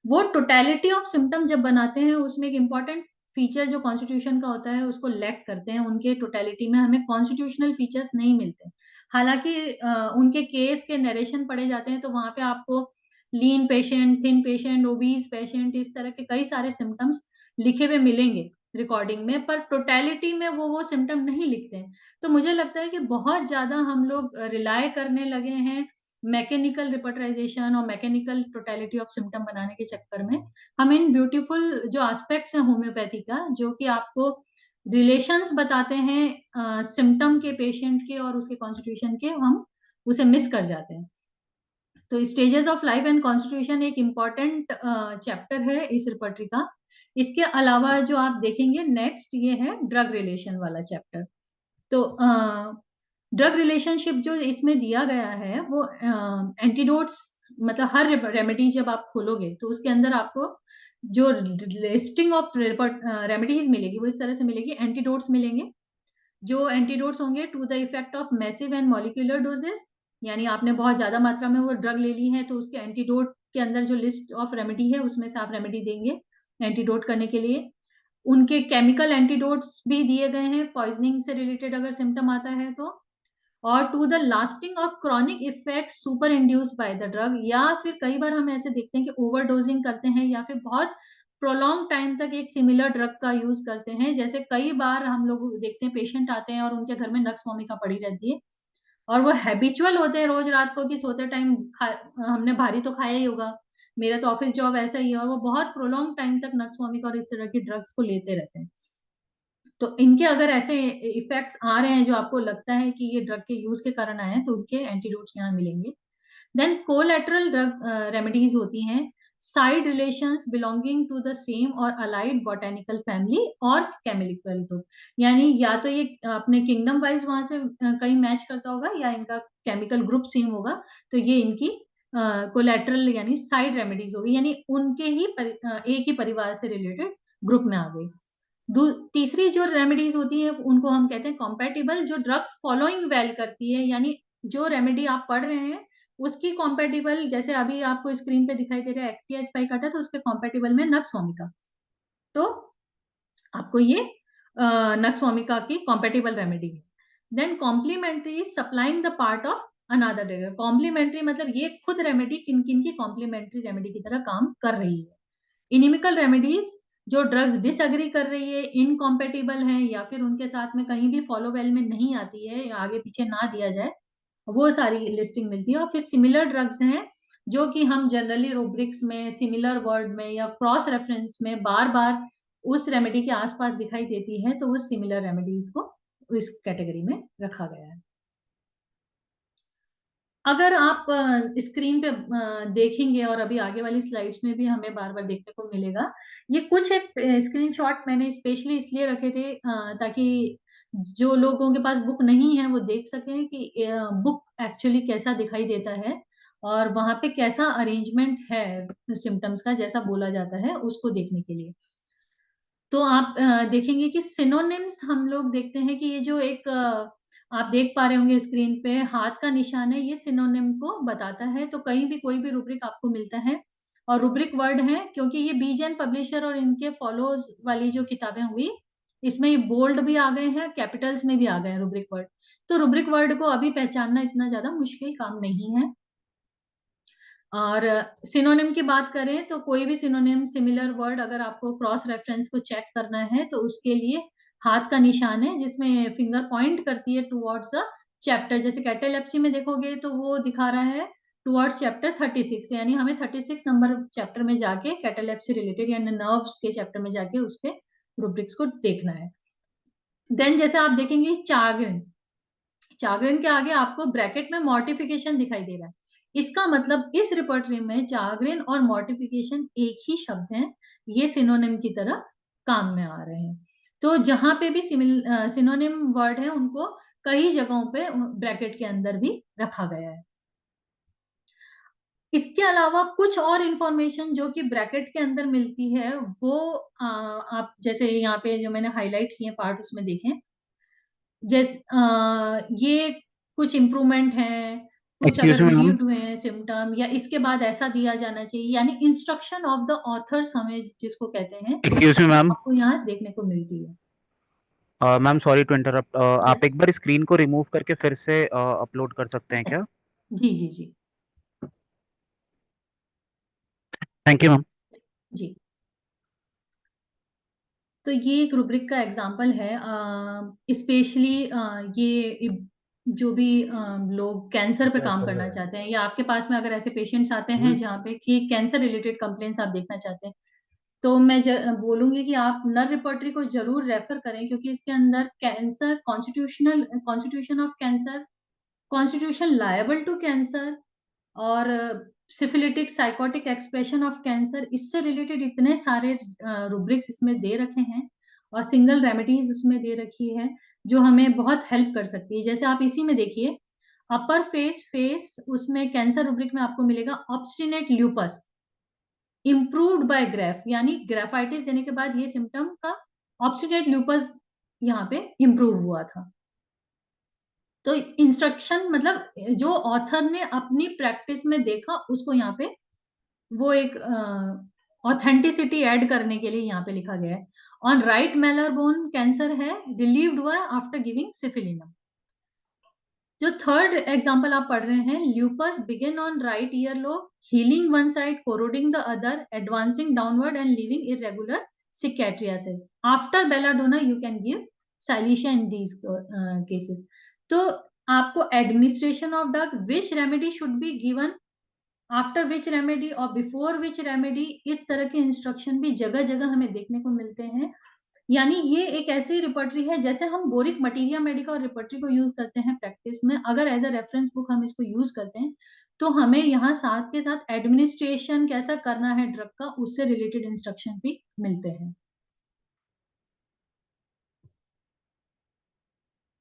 वो टोटैलिटी ऑफ सिम्पटम जब बनाते हैं, उसमें एक इम्पोर्टेंट फीचर जो कॉन्स्टिट्यूशन का होता है, उसको लैक करते हैं। उनके टोटैलिटी में हमें कॉन्स्टिट्यूशनल फीचर्स नहीं मिलते। हालाँकि उनके केस के नैरेशन पढ़े जाते हैं, तो वहाँ पे आपको lean patient, thin patient, obese patient, इस तरह के कई सारे सिम्पटम्स लिखे हुए मिलेंगे। रिकॉर्डिंग में, पर टोटलिटी में वो सिम्टम नहीं लिखते हैं। तो मुझे लगता है कि बहुत ज़्यादा हम लोग रिलाय करने लगे हैं मैकेनिकल रिपर्टराइज़ेशन और मैकेनिकल टोटलिटी ऑफ सिम्पटम बनाने के चक्कर में। हम इन ब्यूटीफुल जो एस्पेक्ट्स हैं होम्योपैथी का, जो कि आपको रिलेशंस बताते हैं सिम्पटम के, पेशेंट के और उसके कॉन्स्टिट्यूशन के, हम उसे मिस कर जाते हैं। तो stages of life and constitution एक इम्पॉर्टेंट चैप्टर है इस रिपर्टरी का। इसके अलावा जो आप देखेंगे नेक्स्ट, ये है ड्रग रिलेशन वाला चैप्टर। तो ड्रग रिलेशनशिप जो इसमें दिया गया है वो एंटीडोट्स, मतलब हर रेमेडी जब आप खोलोगे तो उसके अंदर आपको जो लिस्टिंग ऑफ रेमेडीज मिलेगी वो इस तरह से मिलेगी। एंटीडोट्स मिलेंगे, जो एंटीडोट्स होंगे to the effect of massive and molecular doses, यानी आपने बहुत ज्यादा मात्रा में वो ड्रग ले ली है तो उसके एंटीडोट के अंदर जो लिस्ट ऑफ रेमेडी है उसमें से आप रेमेडी देंगे एंटीडोट करने के लिए। उनके केमिकल एंटीडोट्स भी दिए गए हैं पॉइजनिंग से रिलेटेड अगर सिम्टम आता है तो, और to the lasting of chronic effects super induced by the drug, या फिर कई बार हम ऐसे देखते हैं कि ओवरडोजिंग करते हैं या फिर बहुत प्रोलॉन्ग टाइम तक एक सिमिलर ड्रग का यूज करते हैं। जैसे कई बार हम लोग देखते हैं पेशेंट आते हैं और उनके घर में नक्स वोमिका पड़ी रहती है और वो हैबिचुअल होते हैं रोज रात को कि सोते टाइम हमने भारी तो खाया ही होगा, मेरा तो ऑफिस जॉब ऐसा ही है, और वो बहुत प्रोलॉन्ग टाइम तक नक्स वोमिका और इस तरह की ड्रग्स को लेते रहते हैं। तो इनके अगर ऐसे इफेक्ट्स आ रहे हैं जो आपको लगता है कि ये ड्रग के यूज के कारण आए हैं तो उनके एंटीडोट्स यहाँ मिलेंगे। देन कोलैटरल ड्रग रेमेडीज होती हैं side relations belonging to the same और अलाइड बॉटेनिकल फैमिली और केमिकल ग्रुप, यानी या तो ये अपने किंगडम वाइज वहां से कहीं मैच करता होगा या इनका केमिकल ग्रुप सेम होगा, तो ये इनकी कोलैटरल यानी साइड रेमेडीज होगी, यानी उनके ही एक ही परिवार से रिलेटेड ग्रुप में आ गई। तीसरी जो रेमेडीज होती है उनको हम कहते हैं कॉम्पेटिबल, जो ड्रग फॉलोइंग वेल करती है, यानी जो रेमेडी आप पढ़ रहे हैं उसकी कॉम्पेटिबल, जैसे अभी आपको स्क्रीन पे दिखाई दे रहा है एक्टिया स्पाइकाटा, तो उसके कॉम्पेटिबल में नक्स वोमिका, तो आपको ये नक्स वोमिका की कॉम्पेटिबल रेमेडी है। Then complementary supplying the part of another drug. Complementary मतलब ये खुद रेमेडी किन किन की कॉम्प्लीमेंट्री रेमेडी की तरह काम कर रही है। इनिमिकल रेमेडीज जो ड्रग्स डिसएग्री कर रही है, इनकॉम्पेटिबल है या फिर उनके साथ में कहीं भी फॉलो वेल में नहीं आती है या आगे पीछे ना दिया जाए, वो सारी लिस्टिंग मिलती है। और फिर सिमिलर ड्रग्स हैं जो कि हम जनरली रूब्रिक्स में, सिमिलर वर्ड में या क्रॉस रेफरेंस में बार बार उस रेमेडी के आसपास दिखाई देती है, तो वो सिमिलर रेमेडीज को इस कैटेगरी में रखा गया है। अगर आप स्क्रीन पे देखेंगे और अभी आगे वाली स्लाइड्स में भी हमें बार बार देखने को मिलेगा, ये कुछ एक स्क्रीनशॉट मैंने स्पेशली इसलिए रखे थे ताकि जो लोगों के पास बुक नहीं है वो देख सकें कि बुक एक्चुअली कैसा दिखाई देता है और वहां पे कैसा अरेंजमेंट है सिम्टम्स का, जैसा बोला जाता है उसको देखने के लिए। तो आप देखेंगे कि सिनोनिम्स हम लोग देखते हैं कि ये जो एक आप देख पा रहे होंगे स्क्रीन पे हाथ का निशान है, ये सिनोनिम को बताता है। तो कहीं भी कोई भी रूब्रिक आपको मिलता है और रूब्रिक वर्ड है, क्योंकि ये बीजन पब्लिशर और इनके फॉलोज वाली जो किताबें हुई, इसमें ये बोल्ड भी आ गए हैं, कैपिटल्स में भी आ गए हैं रूब्रिक वर्ड। तो रूब्रिक वर्ड को अभी पहचानना इतना ज्यादा मुश्किल काम नहीं है। और सिनोनिम की बात करें तो कोई भी सिनोनिम, सिमिलर वर्ड अगर आपको क्रॉस रेफरेंस को चेक करना है तो उसके लिए हाथ का निशान है जिसमें फिंगर पॉइंट करती है टुवर्ड्स द चैप्टर। जैसे कैटेलेप्सी में देखोगे तो वो दिखा रहा है टुवर्ड्स चैप्टर 36, यानी हमें 36 नंबर चैप्टर में जाके कैटेलेप्सी रिलेटेड यानी नर्व्स के चैप्टर में जाके उसके रूब्रिक्स को देखना है। देन जैसे आप देखेंगे चाग्रिन, चाग्रिन के आगे आपको ब्रैकेट में मॉर्टिफिकेशन दिखाई दे रहा है। इसका मतलब इस रिपर्टरी में चाग्रिन और मॉर्टिफिकेशन एक ही शब्द हैं, ये सिनोनिम की तरह काम में आ रहे हैं। तो जहां पे भी सिनोनिम वर्ड है उनको कई जगहों पे ब्रैकेट के अंदर भी रखा गया है। इसके अलावा कुछ और इंफॉर्मेशन जो कि ब्रैकेट के अंदर मिलती है वो आप जैसे यहाँ पे जो मैंने हाईलाइट किए पार्ट उसमें देखें। जैसे ये कुछ इम्प्रूवमेंट है, कुछ एक्सक्यूज अगर मी मैम, रिलीव्ड हुए हैं सिम्टम या इसके बाद ऐसा दिया जाना चाहिए, यानी इंस्ट्रक्शन ऑफ द ऑथर्स हमें जिसको कहते हैं, एक्सक्यूज मी वो मैम, आपको यहाँ देखने को मिलती है। मैम सॉरी टू इंटरप्ट, आप यस, एक बार स्क्रीन को रिमूव करके फिर से अपलोड कर सकते हैं क्या? जी जी जी थैंक यू मैम। जी। तो ये एक रूब्रिक का एग्जांपल है। स्पेशली ये जो भी लोग कैंसर पे काम करना चाहते हैं, या आपके पास में अगर ऐसे पेशेंट्स आते हैं जहाँ पे कि कैंसर रिलेटेड कंप्लेंट्स आप देखना चाहते हैं, तो मैं बोलूंगी कि आप नर रिपर्टरी को जरूर रेफर करें, क्योंकि इसके अंदर cancer constitution of cancer, constitution liable to cancer, और syphilitic sycotic expression of cancer, इससे रिलेटेड इतने सारे रूब्रिक्स इसमें दे रखे हैं, और सिंगल रेमेडीज उसमें दे रखी है जो हमें बहुत हेल्प कर सकती है। जैसे आप इसी में देखिए, अपर फेस उसमें कैंसर रूब्रिक में आपको मिलेगा obstinate lupus improved by graph, यानी ग्रेफाइटिस देने के बाद ये सिम्टम का ऑब्स्टिनेट ल्यूपस यहाँ पे इम्प्रूव हुआ था। तो इंस्ट्रक्शन मतलब जो ऑथर ने अपनी प्रैक्टिस में देखा उसको यहाँ पे वो एक ऑथेंटिसिटी ऐड करने के लिए यहाँ पे लिखा गया है। On right malar bone cancer है, रिलीव्ड हुआ आफ्टर गिविंग सिफिलिनम। जो थर्ड एग्जांपल आप पढ़ रहे हैं, lupus begin on right ear lobe, healing one side, corroding the other, advancing downward and leaving irregular cicatrices. After belladonna you can give silicea in these cases. तो आपको administration of drug, which remedy should be given, after which remedy और before which remedy, इस तरह के instruction भी जगह जगह हमें देखने को मिलते हैं। यानी ये एक ऐसी रिपर्टरी है, जैसे हम बोरिक मटीरिया मेडिका और रिपर्टरी को यूज करते हैं प्रैक्टिस में, अगर एज अ रेफरेंस बुक हम इसको यूज करते हैं, तो हमें यहाँ साथ के साथ एडमिनिस्ट्रेशन कैसा करना है ड्रग का, उससे रिलेटेड इंस्ट्रक्शन भी मिलते हैं।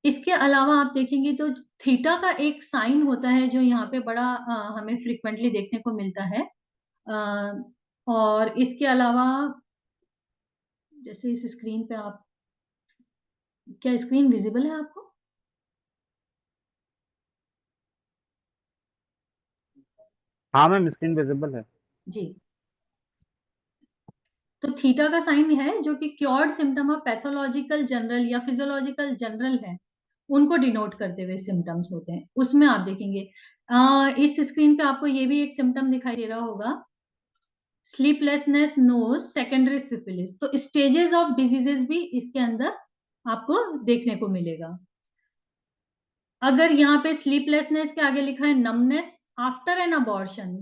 इसके अलावा आप देखेंगे तो थीटा का एक साइन होता है जो यहाँ पे बड़ा हमें फ्रिक्वेंटली देखने को मिलता है। और इसके अलावा जैसे इस स्क्रीन पे आप, क्या स्क्रीन विजिबल है आपको? हाँ मैम, स्क्रीन विजिबल है। जी। तो थीटा का साइन है जो कि cured symptom of pathological general या फिजियोलॉजिकल जनरल है, उनको डिनोट करते हुए सिम्टम्स होते हैं। उसमें आप देखेंगे इस स्क्रीन पे आपको ये भी एक सिम्टम दिखाई दे रहा होगा, स्लीपलेसनेस नोज सेकेंडरी सिफिलिस। तो स्टेजेस ऑफ डिजीजेस भी इसके अंदर आपको देखने को मिलेगा। अगर यहाँ पे स्लीपलेसनेस के आगे लिखा है नमनेस आफ्टर एन अबॉर्शन,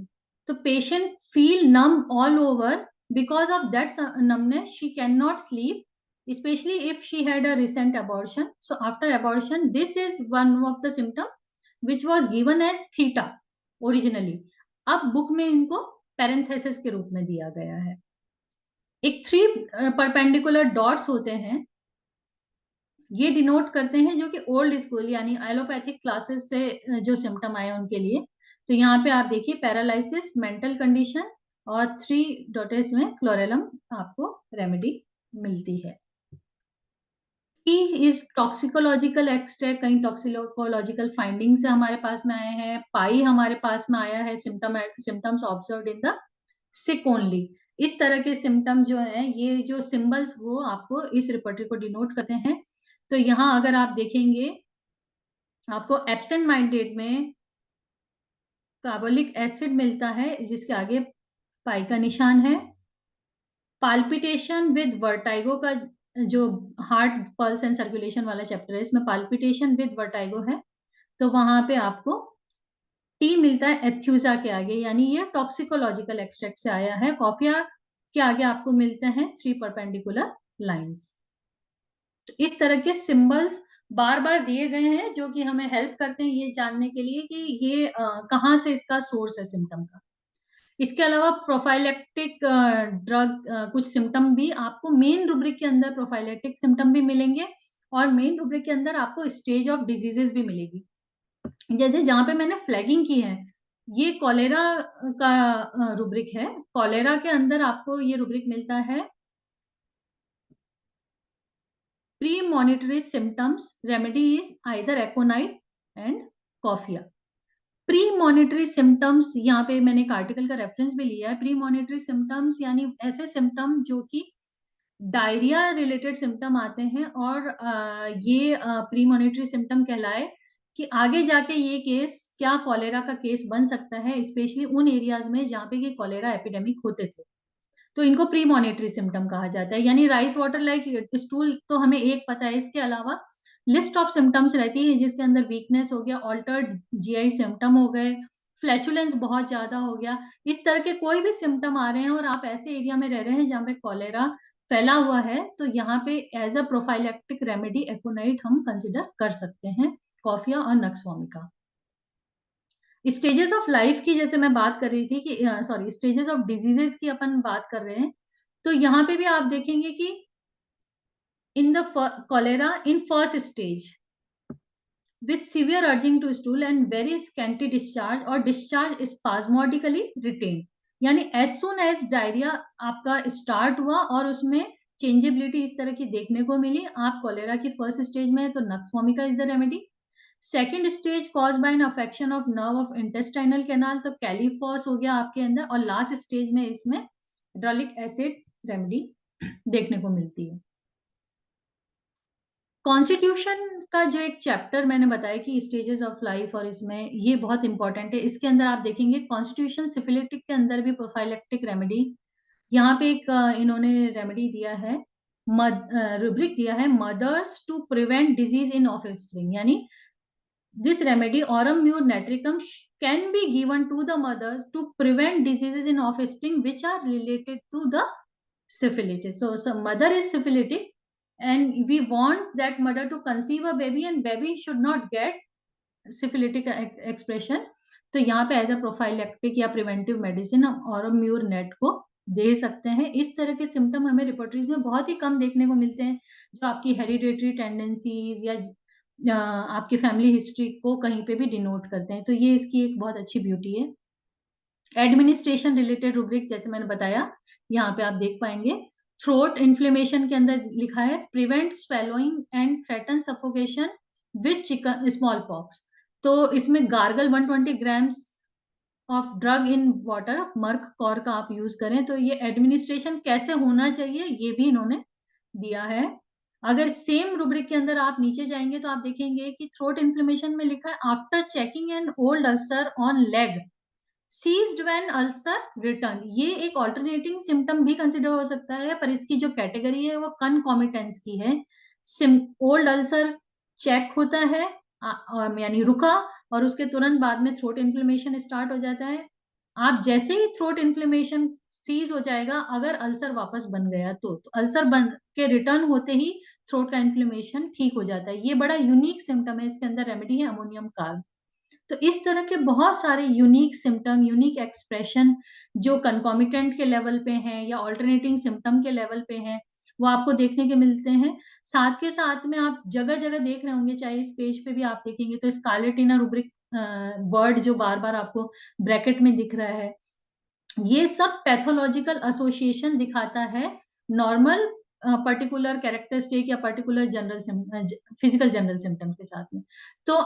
तो patient feel num all over, because of that numbness she cannot sleep, especially if she had a recent abortion. So after abortion, this is one of the symptom which was given as theta originally. अब book में इनको parenthesis के रूप में दिया गया है। एक 3 परपेंडिकुलर डॉट्स होते हैं, ये डिनोट करते हैं जो कि ओल्ड स्कूल यानी एलोपैथिक क्लासेस से जो सिम्टम आए उनके लिए। तो यहाँ पे आप देखिए पैरालिसिस, मेंटल कंडीशन, और 3 डॉटेस में क्लोरेलम आपको रेमेडी मिलती है। इस टॉक्सिकोलॉजिकल एक्सट्रैक्ट, कई टॉक्सिकोलॉजिकल फाइंडिंग से हमारे पास में आए हैं। पाई हमारे पास में आया है symptoms observed in the sick only. इस तरह के सिम्टम जो है, ये जो सिंबल्स वो आपको इस रिपर्टरी को डिनोट करते हैं। तो यहाँ अगर आप देखेंगे, आपको एब्सेंट माइंडेड में कार्बोलिक एसिड मिलता है जिसके आगे पाई का निशान है। पाल्पिटेशन विद वर्टाइगो का जो हार्ट पल्स एंड सर्कुलेशन वाला चैप्टर है, इसमें पाल्पिटेशन विद वर्टाइगो है, तो वहां पे आपको टी मिलता है एथ्यूजा के आगे, यानी ये टॉक्सिकोलॉजिकल एक्सट्रैक्ट से आया है। कॉफिया के आगे आपको मिलते हैं 3 परपेंडिकुलर लाइंस। तो इस तरह के सिंबल्स बार बार दिए गए हैं जो कि हमें हेल्प करते हैं ये जानने के लिए कि ये कहाँ से इसका सोर्स है सिम्टम का। इसके अलावा प्रोफाइलेक्टिक ड्रग कुछ सिम्टम भी आपको मेन रूब्रिक के अंदर प्रोफाइलेक्टिक सिम्टम भी मिलेंगे, और मेन रूब्रिक के अंदर आपको स्टेज ऑफ डिजीजेस भी मिलेगी। जैसे जहां पे मैंने फ्लैगिंग की है, ये कॉलेरा का रूब्रिक है। कॉलेरा के अंदर आपको ये रूब्रिक मिलता है, premonitory symptoms, remedy is either aconite and coffea. Premonitory symptoms, यहाँ पे मैंने एक आर्टिकल का रेफरेंस भी लिया है। प्री-मॉनिटरी सिम्टम्स यानी ऐसे सिम्टम जो कि डायरिया रिलेटेड सिम्टम आते हैं, और ये प्री-मॉनिटरी सिम्टम कहलाए कि आगे जाके ये केस क्या कॉलेरा का केस बन सकता है, स्पेशली उन एरियाज में जहाँ पे ये कॉलेरा एपिडेमिक होते थे। तो इनको प्रीमॉनिटरी सिम्टम कहा जाता है। यानी राइस वाटर लाइक स्टूल तो हमें एक पता है, इसके अलावा लिस्ट ऑफ सिम्टम्स रहती है जिसके अंदर वीकनेस हो गया, ऑल्टर्ड जीआई सिम्टम हो गए, फ्लैचुलेंस बहुत ज़्यादा हो गया। इस तरह के कोई भी सिम्टम आ रहे हैं और आप ऐसे एरिया में रह रहे हैं जहाँ पे कॉलेरा फैला हुआ है, तो यहाँ पे एज अ प्रोफाइलैक्टिक रेमेडी एकोनाइट हम कंसिडर कर सकते हैं, कॉफिया और nux vomica. Stages of life की जैसे मैं बात कर रही थी कि सॉरी, स्टेजेस ऑफ डिजीजेस की अपन बात कर रहे हैं, तो यहाँ पे भी आप देखेंगे कि in the cholera in first stage with severe urging to stool and very scanty discharge or discharge spasmodically retained, यानी as soon as डायरिया आपका स्टार्ट हुआ और उसमें चेंजेबिलिटी इस तरह की देखने को मिली, आप कोलेरा की फर्स्ट स्टेज में है, तो nux vomica is the remedy. Second stage cause by an affection of nerve of intestinal canal, तो कैलिफॉस हो गया आपके अंदर, और लास्ट स्टेज में इसमें हाइड्रोलिक एसिड रेमेडी देखने को मिलती है। कॉन्स्टिट्यूशन का जो एक चैप्टर मैंने बताया कि स्टेजेस ऑफ लाइफ, और इसमें ये बहुत इंपॉर्टेंट है, इसके अंदर आप देखेंगे कॉन्स्टिट्यूशन सिफिलिटिक के अंदर भी प्रोफाइलेक्टिक रेमेडी, यहाँ पे एक इन्होंने रेमेडी दिया है, रुब्रिक दिया है, mothers to prevent disease in offspring, यानी this remedy aurum mur natricum can be given to the mothers to prevent diseases in offspring which are related to the syphilitic. So mother is syphilitic and we want that mother to conceive a baby and baby should not get syphilitic expression. तो यहाँ पे as a prophylactic या preventive medicine हम ऑरम्यूर net को दे सकते हैं। इस तरह के सिम्टम हमें रिपोर्टरीज में बहुत ही कम देखने को मिलते हैं, जो आपकी हेरिडेटरी टेंडेंसीज या आपकी फैमिली हिस्ट्री को कहीं पे भी डिनोट करते हैं, तो ये इसकी एक बहुत अच्छी ब्यूटी है। एडमिनिस्ट्रेशन रिलेटेड रूब्रिक जैसे मैंने बताया, यहाँ पे आप देख पाएंगे थ्रोट इन्फ्लेमेशन के अंदर लिखा है prevent swallowing and threaten suffocation with chicken small pox, तो इसमें gargle 120 grams of drug in water merc cor का आप यूज करें। तो ये एडमिनिस्ट्रेशन कैसे होना चाहिए ये भी इन्होंने दिया है। अगर सेम रूब्रिक के अंदर आप नीचे जाएंगे तो आप देखेंगे कि थ्रोट इन्फ्लेमेशन में लिखा है after checking an old ulcer on leg ceased when ulcer return, ये एक ऑल्टरनेटिंग सिम्टम भी कंसिडर हो सकता है, पर इसकी जो कैटेगरी है वो कनकॉमिटेंस की है। ओल्ड अल्सर चेक होता है यानी रुका, और उसके तुरंत बाद में थ्रोट इन्फ्लेमेशन स्टार्ट हो जाता है। आप जैसे ही थ्रोट इन्फ्लेमेशन सीज हो जाएगा, अगर अल्सर वापस बन गया तो अल्सर बन के रिटर्न होते ही थ्रोट का इन्फ्लेमेशन ठीक हो जाता है। ये बड़ा यूनिक सिम्टम है, इसके अंदर रेमेडी है अमोनियम कार्ब। तो इस तरह के बहुत सारे यूनिक सिम्टम, यूनिक एक्सप्रेशन जो कंकॉमिटेंट के लेवल पे हैं या ऑल्टरनेटिंग सिम्टम के लेवल पे हैं, वो आपको देखने के मिलते हैं। साथ के साथ में आप जगह-जगह देख रहे होंगे, चाहे इस पेज पे भी आप देखेंगे तो स्कारलेटिना रूब्रिक वर्ड जो बार-बार आपको ब्रैकेट में दिख रहा है, ये सब पैथोलॉजिकल एसोसिएशन दिखाता है नॉर्मल पर्टिकुलर कैरेक्टरिस्टिक या पर्टिकुलर फिजिकल जनरल सिम्टम के साथ में। तो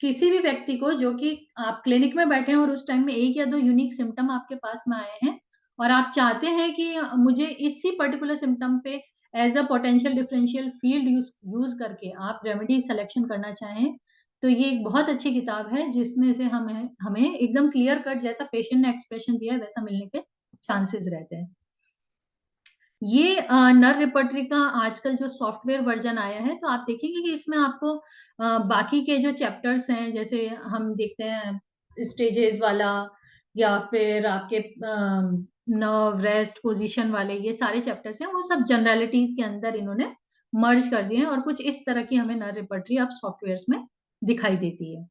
किसी भी व्यक्ति को जो कि आप क्लिनिक में बैठे हैं और उस टाइम में 1 या 2 यूनिक सिम्पटम आपके पास में आए हैं और आप चाहते हैं कि मुझे इसी पर्टिकुलर सिम्पटम पे as a potential differential field use करके आप रेमेडी सिलेक्शन करना चाहें, तो ये एक बहुत अच्छी किताब है जिसमें से हमें हमें एकदम क्लियर कट जैसा पेशेंट ने एक्सप्रेशन दिया है वैसा मिलने के चांसेस रहते हैं। ये नर रिपर्टरी का आजकल जो सॉफ्टवेयर वर्जन आया है, तो आप देखेंगे कि इसमें आपको बाकी के जो चैप्टर्स हैं, जैसे हम देखते हैं स्टेजेस वाला या फिर आपके नर्व रेस्ट पोजीशन वाले, ये सारे चैप्टर्स हैं, वो सब जनरलिटीज के अंदर इन्होंने मर्ज कर दिए हैं और कुछ इस तरह की हमें नर रिपर्टरी अब सॉफ्टवेयर्स में दिखाई देती है।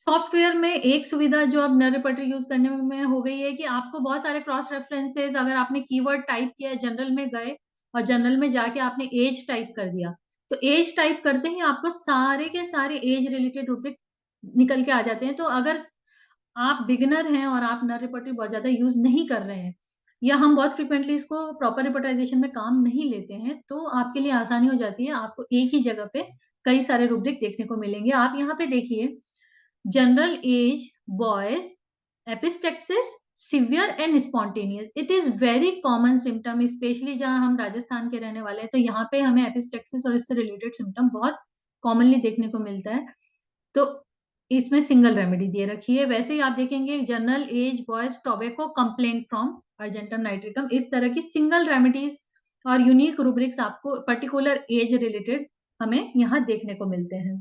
सॉफ्टवेयर में एक सुविधा जो अब नर रिपर्टरी यूज करने में हो गई है कि आपको बहुत सारे क्रॉस रेफरेंसेस, अगर आपने कीवर्ड टाइप किया है, जनरल में गए और जनरल में जाके आपने एज टाइप कर दिया, तो एज टाइप करते ही आपको सारे के सारे एज रिलेटेड रूब्रिक निकल के आ जाते हैं। तो अगर आप बिगिनर हैं और आप नर रिपर्टरी बहुत ज्यादा यूज नहीं कर रहे हैं या हम बहुत फ्रिक्वेंटली इसको प्रॉपर रिपोर्टाइजेशन में काम नहीं लेते हैं, तो आपके लिए आसानी हो जाती है, आपको एक ही जगह पे कई सारे रूब्रिक देखने को मिलेंगे। आप यहाँ पे देखिए general age boys epistaxis severe and spontaneous, it is very common symptom, specially जहां हम राजस्थान के रहने वाले हैं तो यहाँ पे हमें एपिस्टेक्सिस और इससे रिलेटेड सिम्टम बहुत कॉमनली देखने को मिलता है। तो इसमें सिंगल रेमेडी दे रखी है। वैसे ही आप देखेंगे general age boys tobacco complain from argentum nitricum, इस तरह की सिंगल रेमेडीज और यूनिक रूब्रिक्स आपको पर्टिकुलर एज रिलेटेड हमें यहाँ देखने को मिलते हैं।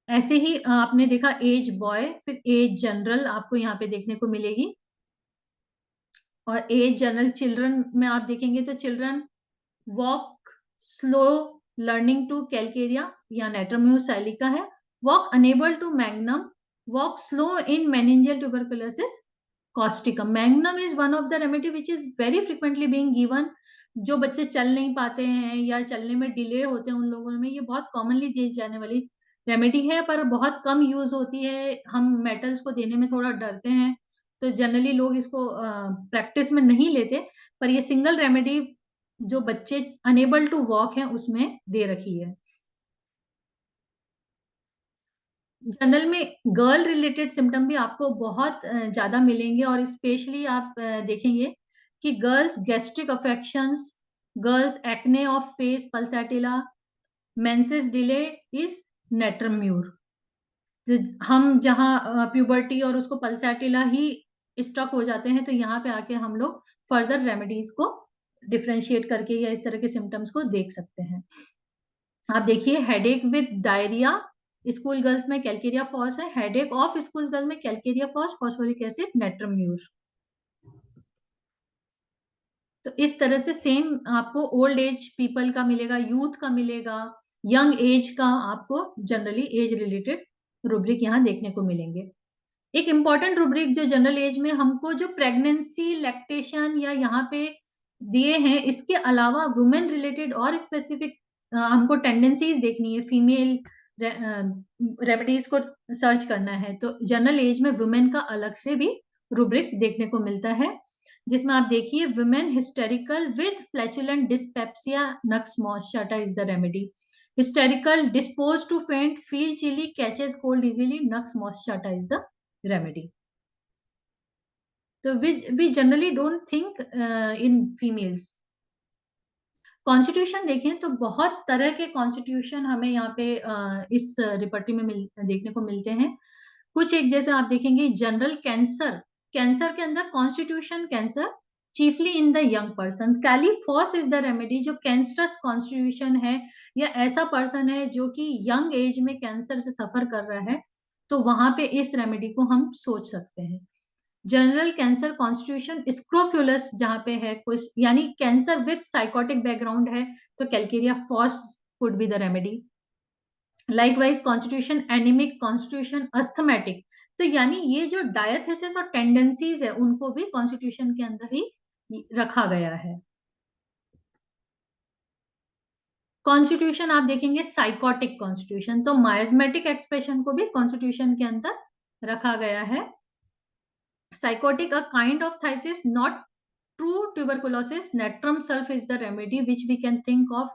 ऐसे ही आपने देखा एज बॉय, फिर एज जनरल आपको यहाँ पे देखने को मिलेगी, और एज जनरल चिल्ड्रन में आप देखेंगे तो children walk slow learning to calcarea या नेट्रम्यूस साइलिका है, walk unable to magnum, walk slow in meningeal tuberculosis causticum. Magnum is one of the remedy which is very frequently being given. जो बच्चे चल नहीं पाते हैं या चलने में डिले होते हैं उन लोगों में ये बहुत कॉमनली दी जाने वाली रेमेडी है, पर बहुत कम यूज होती है। हम मेटल्स को देने में थोड़ा डरते हैं, तो जनरली लोग इसको प्रैक्टिस में नहीं लेते, पर ये सिंगल रेमेडी जो बच्चे अनेबल टू वॉक हैं उसमें दे रखी है। जनरल में गर्ल रिलेटेड सिम्टम भी आपको बहुत ज्यादा मिलेंगे, और स्पेशली आप देखेंगे कि girls gastric affections, girls acne of face pulsatilla, menses delay is natrum mur. हम जहाँ प्यूबर्टी और उसको पल्सैटिला ही स्टक हो जाते हैं, तो यहाँ पे आके हम लोग फर्दर रेमेडीज को डिफ्रेंशिएट करके या इस तरह के सिम्टम्स को देख सकते हैं। आप देखिए headache with diarrhoea, school girls में कैलकेरिया फॉस है, हेडेक ऑफ स्कूल गर्ल में calcarea phos, phosphoric acid, natrum mur. तो इस तरह से सेम आपको ओल्ड एज पीपल का मिलेगा, यूथ का मिलेगा, यंग एज का आपको जनरली एज रिलेटेड रूब्रिक यहाँ देखने को मिलेंगे। एक इंपॉर्टेंट रूब्रिक जो जनरल एज में हमको जो प्रेगनेंसी लैक्टेशन या यहाँ पे दिए हैं, इसके अलावा वुमेन रिलेटेड और स्पेसिफिक हमको टेंडेंसीज देखनी है, फीमेल रेमेडीज को सर्च करना है, तो जनरल एज में वुमेन का अलग से भी रूब्रिक देखने को मिलता है, जिसमें आप देखिए women hysterical with flatulent dyspepsia nux moschata is the remedy. Hysterical, dispose to faint, feel chilly, catches cold easily, nux moschata is the remedy. तो we generally don't think in females। Constitution देखें तो बहुत तरह के constitution हमें यहाँ पे इस रिपर्टी में देखने को मिलते हैं। कुछ एक जैसे आप देखेंगे जनरल कैंसर, कैंसर के अंदर constitution cancer chiefly in the young person, kali phos is the remedy. जो कैंसरस कॉन्स्टिट्यूशन है या ऐसा पर्सन है जो कि यंग एज में कैंसर से सफर कर रहा है, तो वहां पे इस रेमेडी को हम सोच सकते हैं। जनरल कैंसर कॉन्स्टिट्यूशन स्क्रोफ्यूलस जहां पे है कोई, यानी कैंसर विद साइकोटिक बैकग्राउंड है, तो calcarea phos could be the remedy. Likewise constitution anaemic, constitution asthmatic, तो यानी ये जो डायथेसिस और टेंडेंसीज है उनको भी कॉन्स्टिट्यूशन के अंदर ही रखा गया है। कॉन्स्टिट्यूशन आप देखेंगे साइकोटिक कॉन्स्टिट्यूशन, तो माइजमेटिक एक्सप्रेशन को भी कॉन्स्टिट्यूशन के अंदर रखा गया है। Psychotic, a kind of phthisis, not true tuberculosis, natrum sulf is the remedy which we can think of।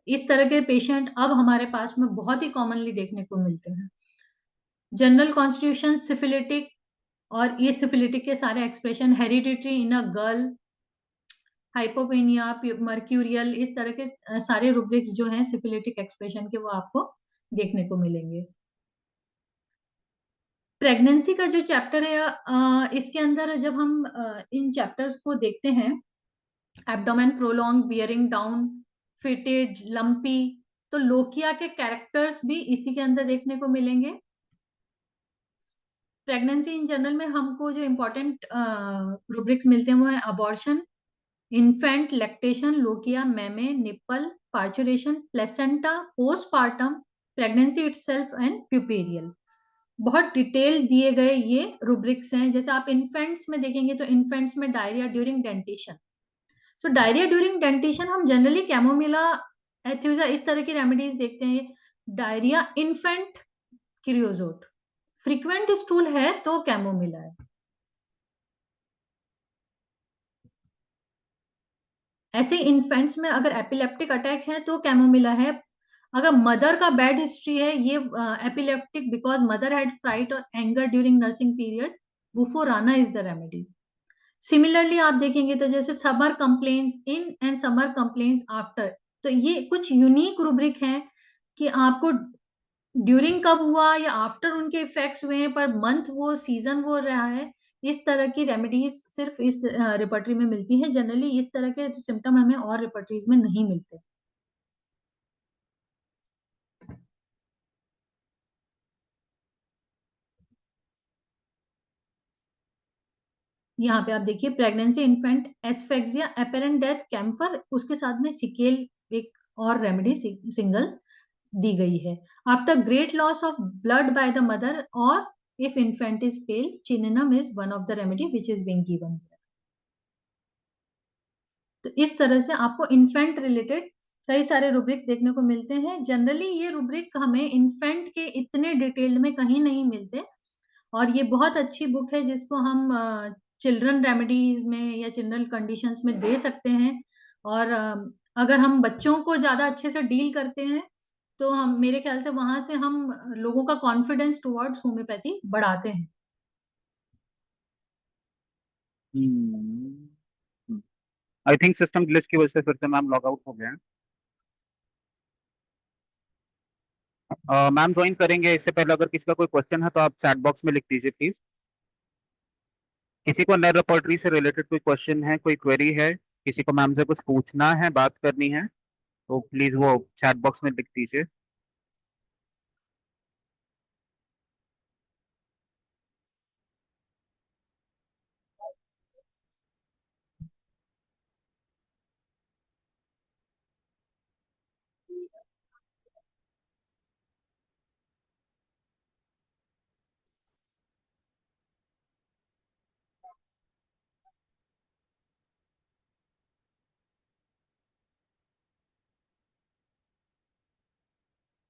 इस तरह के पेशेंट अब हमारे पास में बहुत ही कॉमनली देखने को मिलते हैं। जनरल कॉन्स्टिट्यूशन सिफिलिटिक, और ये सिफिलिटिक के सारे expression hereditary in a girl, hypopenia, mercurial, इस तरह के सारे रूब्रिक्स जो हैं सिफिलिटिक एक्सप्रेशन के वो आपको देखने को मिलेंगे। प्रेगनेंसी का जो चैप्टर है इसके अंदर जब हम इन चैप्टर्स को देखते हैं, abdomen prolong, bearing down, fitted, lumpy, तो लोकिया के कैरेक्टर्स भी इसी के अंदर देखने को मिलेंगे। प्रेगनेंसी इन जनरल में हमको जो इम्पोर्टेंट रूब्रिक्स मिलते हैं वो है abortion, infant, lactation, lochia, mammae, nipple, parturition, placenta, postpartum, pregnancy itself and puerperal. बहुत डिटेल दिए गए ये रूब्रिक्स हैं। जैसे आप इन्फेंट्स में देखेंगे तो इन्फेंट्स में डायरिया ड्यूरिंग डेंटेशन, सो डायरिया ड्यूरिंग डेंटेशन हम जनरली कैमोमिला, एथ्यूजा, इस तरह की रेमेडीज देखते हैं। Diarrhoea infant creosote, frequent stool है तो कैमोमिला है। ऐसे इन्फेंट्स में अगर एपिलेप्टिक अटैक है तो कैमोमिला है। अगर मदर का बैड हिस्ट्री है, ये epileptic because mother had fright और anger during nursing period, bufo rana is the remedy. Similarly आप देखेंगे तो जैसे summer complaints in and summer complaints after, तो ये कुछ यूनिक रूब्रिक हैं कि आपको ड्यूरिंग कब हुआ या आफ्टर उनके इफेक्ट्स हुए हैं, पर मंथ वो सीजन वो रहा है, इस तरह की रेमेडीज सिर्फ इस रिपर्टरी में मिलती है। जनरली इस तरह के सिम्टम हमें और रिपर्टरीज में नहीं मिलते। यहाँ पे आप देखिए, pregnancy infant asphyxia apparent death camphor, उसके साथ में सिकेल एक और रेमेडी सिंगल दी गई है। After great loss of blood by the mother और if infant is pale, chininum is one of the remedy which is being given. तो इस तरह से आपको इन्फेंट रिलेटेड कई सारे रूब्रिक्स देखने को मिलते हैं। जनरली ये रूब्रिक हमें इन्फेंट के इतने डिटेल्ड में कहीं नहीं मिलते, और ये बहुत अच्छी बुक है जिसको हम चिल्ड्रन रेमेडीज में या चिल्ड्रन कंडीशंस में दे सकते हैं। और अगर हम बच्चों को ज्यादा अच्छे से डील करते हैं तो हम, मेरे ख्याल से वहां से हम लोगों का कॉन्फिडेंस टुवर्ड्स होम्योपैथी बढ़ाते हैं। आई थिंक सिस्टम ग्लिच की वजह से फिर से मैम लॉग आउट हो गए हैं। मैम ज्वाइन करेंगे इससे पहले अगर किसी का कोई क्वेश्चन है तो आप चैट बॉक्स में लिख दीजिए प्लीज। किसी को नए रिपोर्टरी से रिलेटेड कोई क्वेश्चन है, कोई क्वेरी है, किसी को मैम से कुछ पूछना है, बात करनी है, तो प्लीज वो चैट बॉक्स में लिख दीजिए।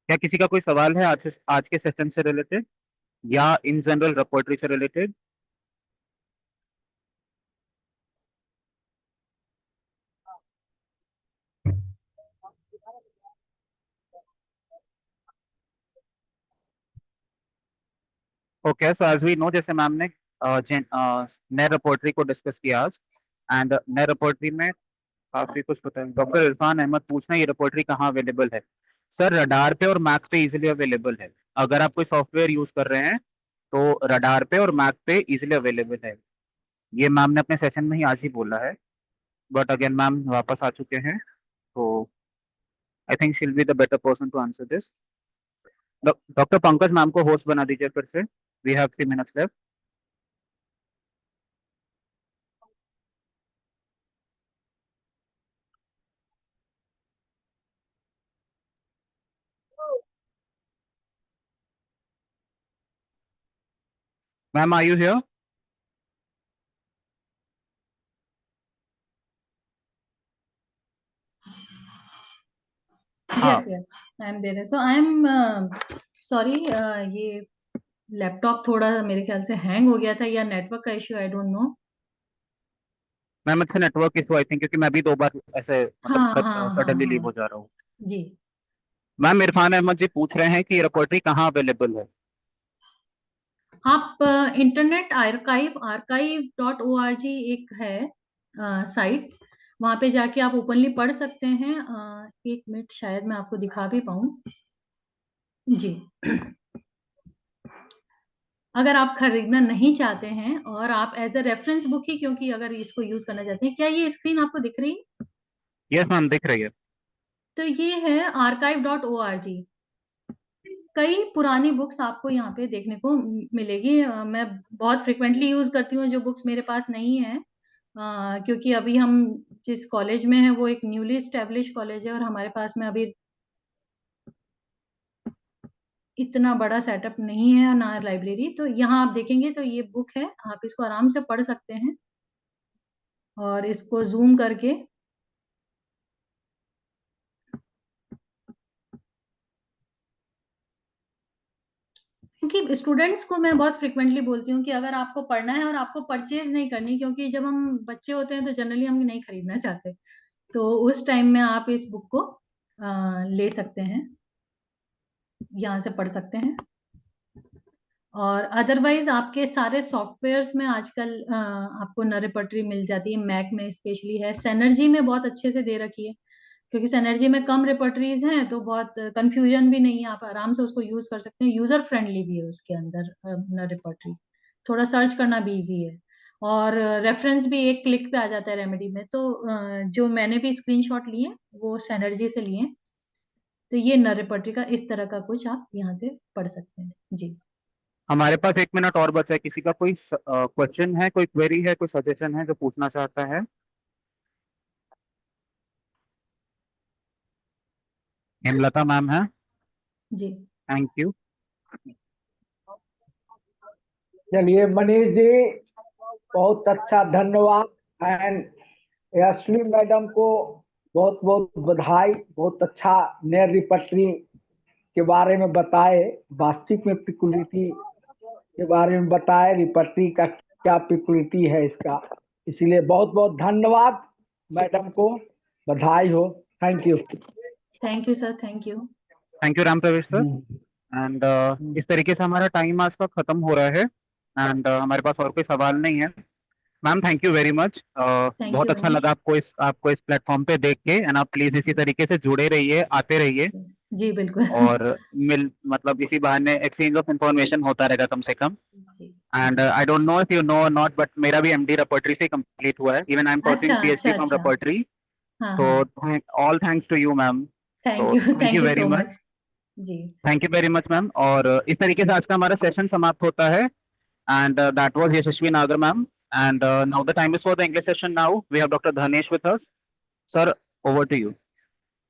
क्या किसी का कोई सवाल है आज के सेशन से रिलेटेड या इन जनरल रिपोर्टरी से related? Okay, so as we know, जैसे मैम ने नए रिपोर्टरी को डिस्कस किया आज, एंड नए रिपोर्टरी में काफी कुछ पता है। डॉक्टर इरफान अहमद पूछना ये रिपोर्टरी कहाँ अवेलेबल है? सर रडार पे और मैक पे इजीली अवेलेबल है। अगर आप कोई सॉफ्टवेयर यूज कर रहे हैं तो रडार पे और मैक पे इजीली अवेलेबल है। ये मैम ने अपने सेशन में ही आज ही बोला है, बट अगेन मैम वापस आ चुके हैं, तो I think she'll be the better person to answer this. Doctor Pankaj ma'am को होस्ट बना दीजिए फिर से। We have 3 minutes left. Ma'am are you here? हाँ yes yes, I am there. So I am sorry, ये लैपटॉप थोड़ा मेरे ख्याल से हैंग हो गया था, या नेटवर्क का issue, I don't no. Ma'am, अच्छा नेटवर्क इशू आई थिंक, क्योंकि मैं भी 2 बार ऐसे हाँ मतलब हाँ हाँ सडनली लीव हाँ। हो जा रहा हूँ। जी। मैम इरफान अहमद जी पूछ रहे हैं कि ये रिपोर्टरी कहाँ अवेलेबल है? आप इंटरनेट आर्काइव archive.org एक है साइट, वहां पे जाके आप ओपनली पढ़ सकते हैं। एक मिनट, शायद मैं आपको दिखा भी पाऊँ। जी। अगर आप खरीदना नहीं चाहते हैं और आप एज अ रेफरेंस बुक ही, क्योंकि अगर इसको यूज करना चाहते हैं, क्या ये स्क्रीन आपको दिख रही है? यस मैम, दिख रही है। तो ये है archive.org। कई पुरानी बुक्स आपको यहाँ पे देखने को मिलेगी। मैं बहुत फ्रिक्वेंटली यूज करती हूँ जो बुक्स मेरे पास नहीं है, क्योंकि अभी हम जिस कॉलेज में है वो एक न्यूली स्टैब्लिश कॉलेज है, और हमारे पास में अभी इतना बड़ा सेटअप नहीं है ना लाइब्रेरी। तो यहाँ आप देखेंगे तो ये बुक है, आप इसको आराम से पढ़ सकते हैं, और इसको जूम करके, क्योंकि स्टूडेंट्स को मैं बहुत फ्रिक्वेंटली बोलती हूँ कि अगर आपको पढ़ना है और आपको परचेज नहीं करनी, क्योंकि जब हम बच्चे होते हैं तो जनरली हम नहीं खरीदना चाहते, तो उस टाइम में आप इस बुक को ले सकते हैं, यहाँ से पढ़ सकते हैं। और अदरवाइज आपके सारे सॉफ्टवेयर्स में आजकल आपको न रिपॉजिटरी मिल जाती है, मैक में स्पेशली है, सेनर्जी में बहुत अच्छे से दे रखी है। क्योंकि सिनर्जी में कम रिपर्टरीज हैं तो बहुत कंफ्यूजन भी नहीं है, आप आराम से उसको यूज कर सकते हैं, यूजर फ्रेंडली भी है उसके अंदर अपना रिपर्टरी, थोड़ा सर्च करना भी इजी है, और रेफरेंस भी एक क्लिक पे आ जाता है रेमेडी में। तो जो मैंने भी स्क्रीनशॉट लिए वो सिनर्जी से लिए, तो ये न रिपर्टरी का इस तरह का कुछ आप यहाँ से पढ़ सकते हैं जी। हमारे पास 1 मिनट और बचा है, किसी का कोई क्वेश्चन है, कोई क्वेरी है, कोई सजेशन है जो पूछना चाहता है? हेमलता मैम है। जी थैंक यू। चलिए मनीष जी, बहुत अच्छा, धन्यवाद। एंड यशवी मैडम को बहुत बहुत बधाई, बहुत अच्छा नए रिपर्टरी के बारे में बताए, वास्तविक में पिकुलिटी के बारे में बताए, रिपर्टरी का क्या पिकुलिटी है इसका, इसलिए बहुत बहुत धन्यवाद मैडम को, बधाई हो। Thank you. Thank you sir, thank you. Thank you Ram प्रवेश सर। एंड इस तरीके से हमारा टाइम आज का खत्म हो रहा है, एंड हमारे पास और कोई सवाल नहीं है। Ma'am thank you very much, thank बहुत यू अच्छा मनीष लगा आपको इस प्लेटफॉर्म पे देख के, एंड आप प्लीज इसी तरीके से जुड़े रहिए, आते रहिए, जी बिल्कुल। और मतलब इसी बहाने एक्सचेंज ऑफ इंफॉर्मेशन होता रहेगा कम से कम। जी and I don't know if you know और नॉट, बट मेरा भी एमडी रेपर्टरी से कंप्लीट हुआ है, इवन आई एम अच्छा परस्यूइंग अच्छा पीएचडी फ्रॉम अच्छा। रेपर्टरी। हाँ सो हाँ। All thanks to you ma'am. Thank तो you, thank thank you you very so much. Much. जी thank you very much ma'am. और इस तरीके से आज का हमारा सेशन समाप्त होता है, and that was Yashasvi Nagar ma'am. And now the time is for the English session now. We have Dr. Dhanesh with us. Sir, over to you.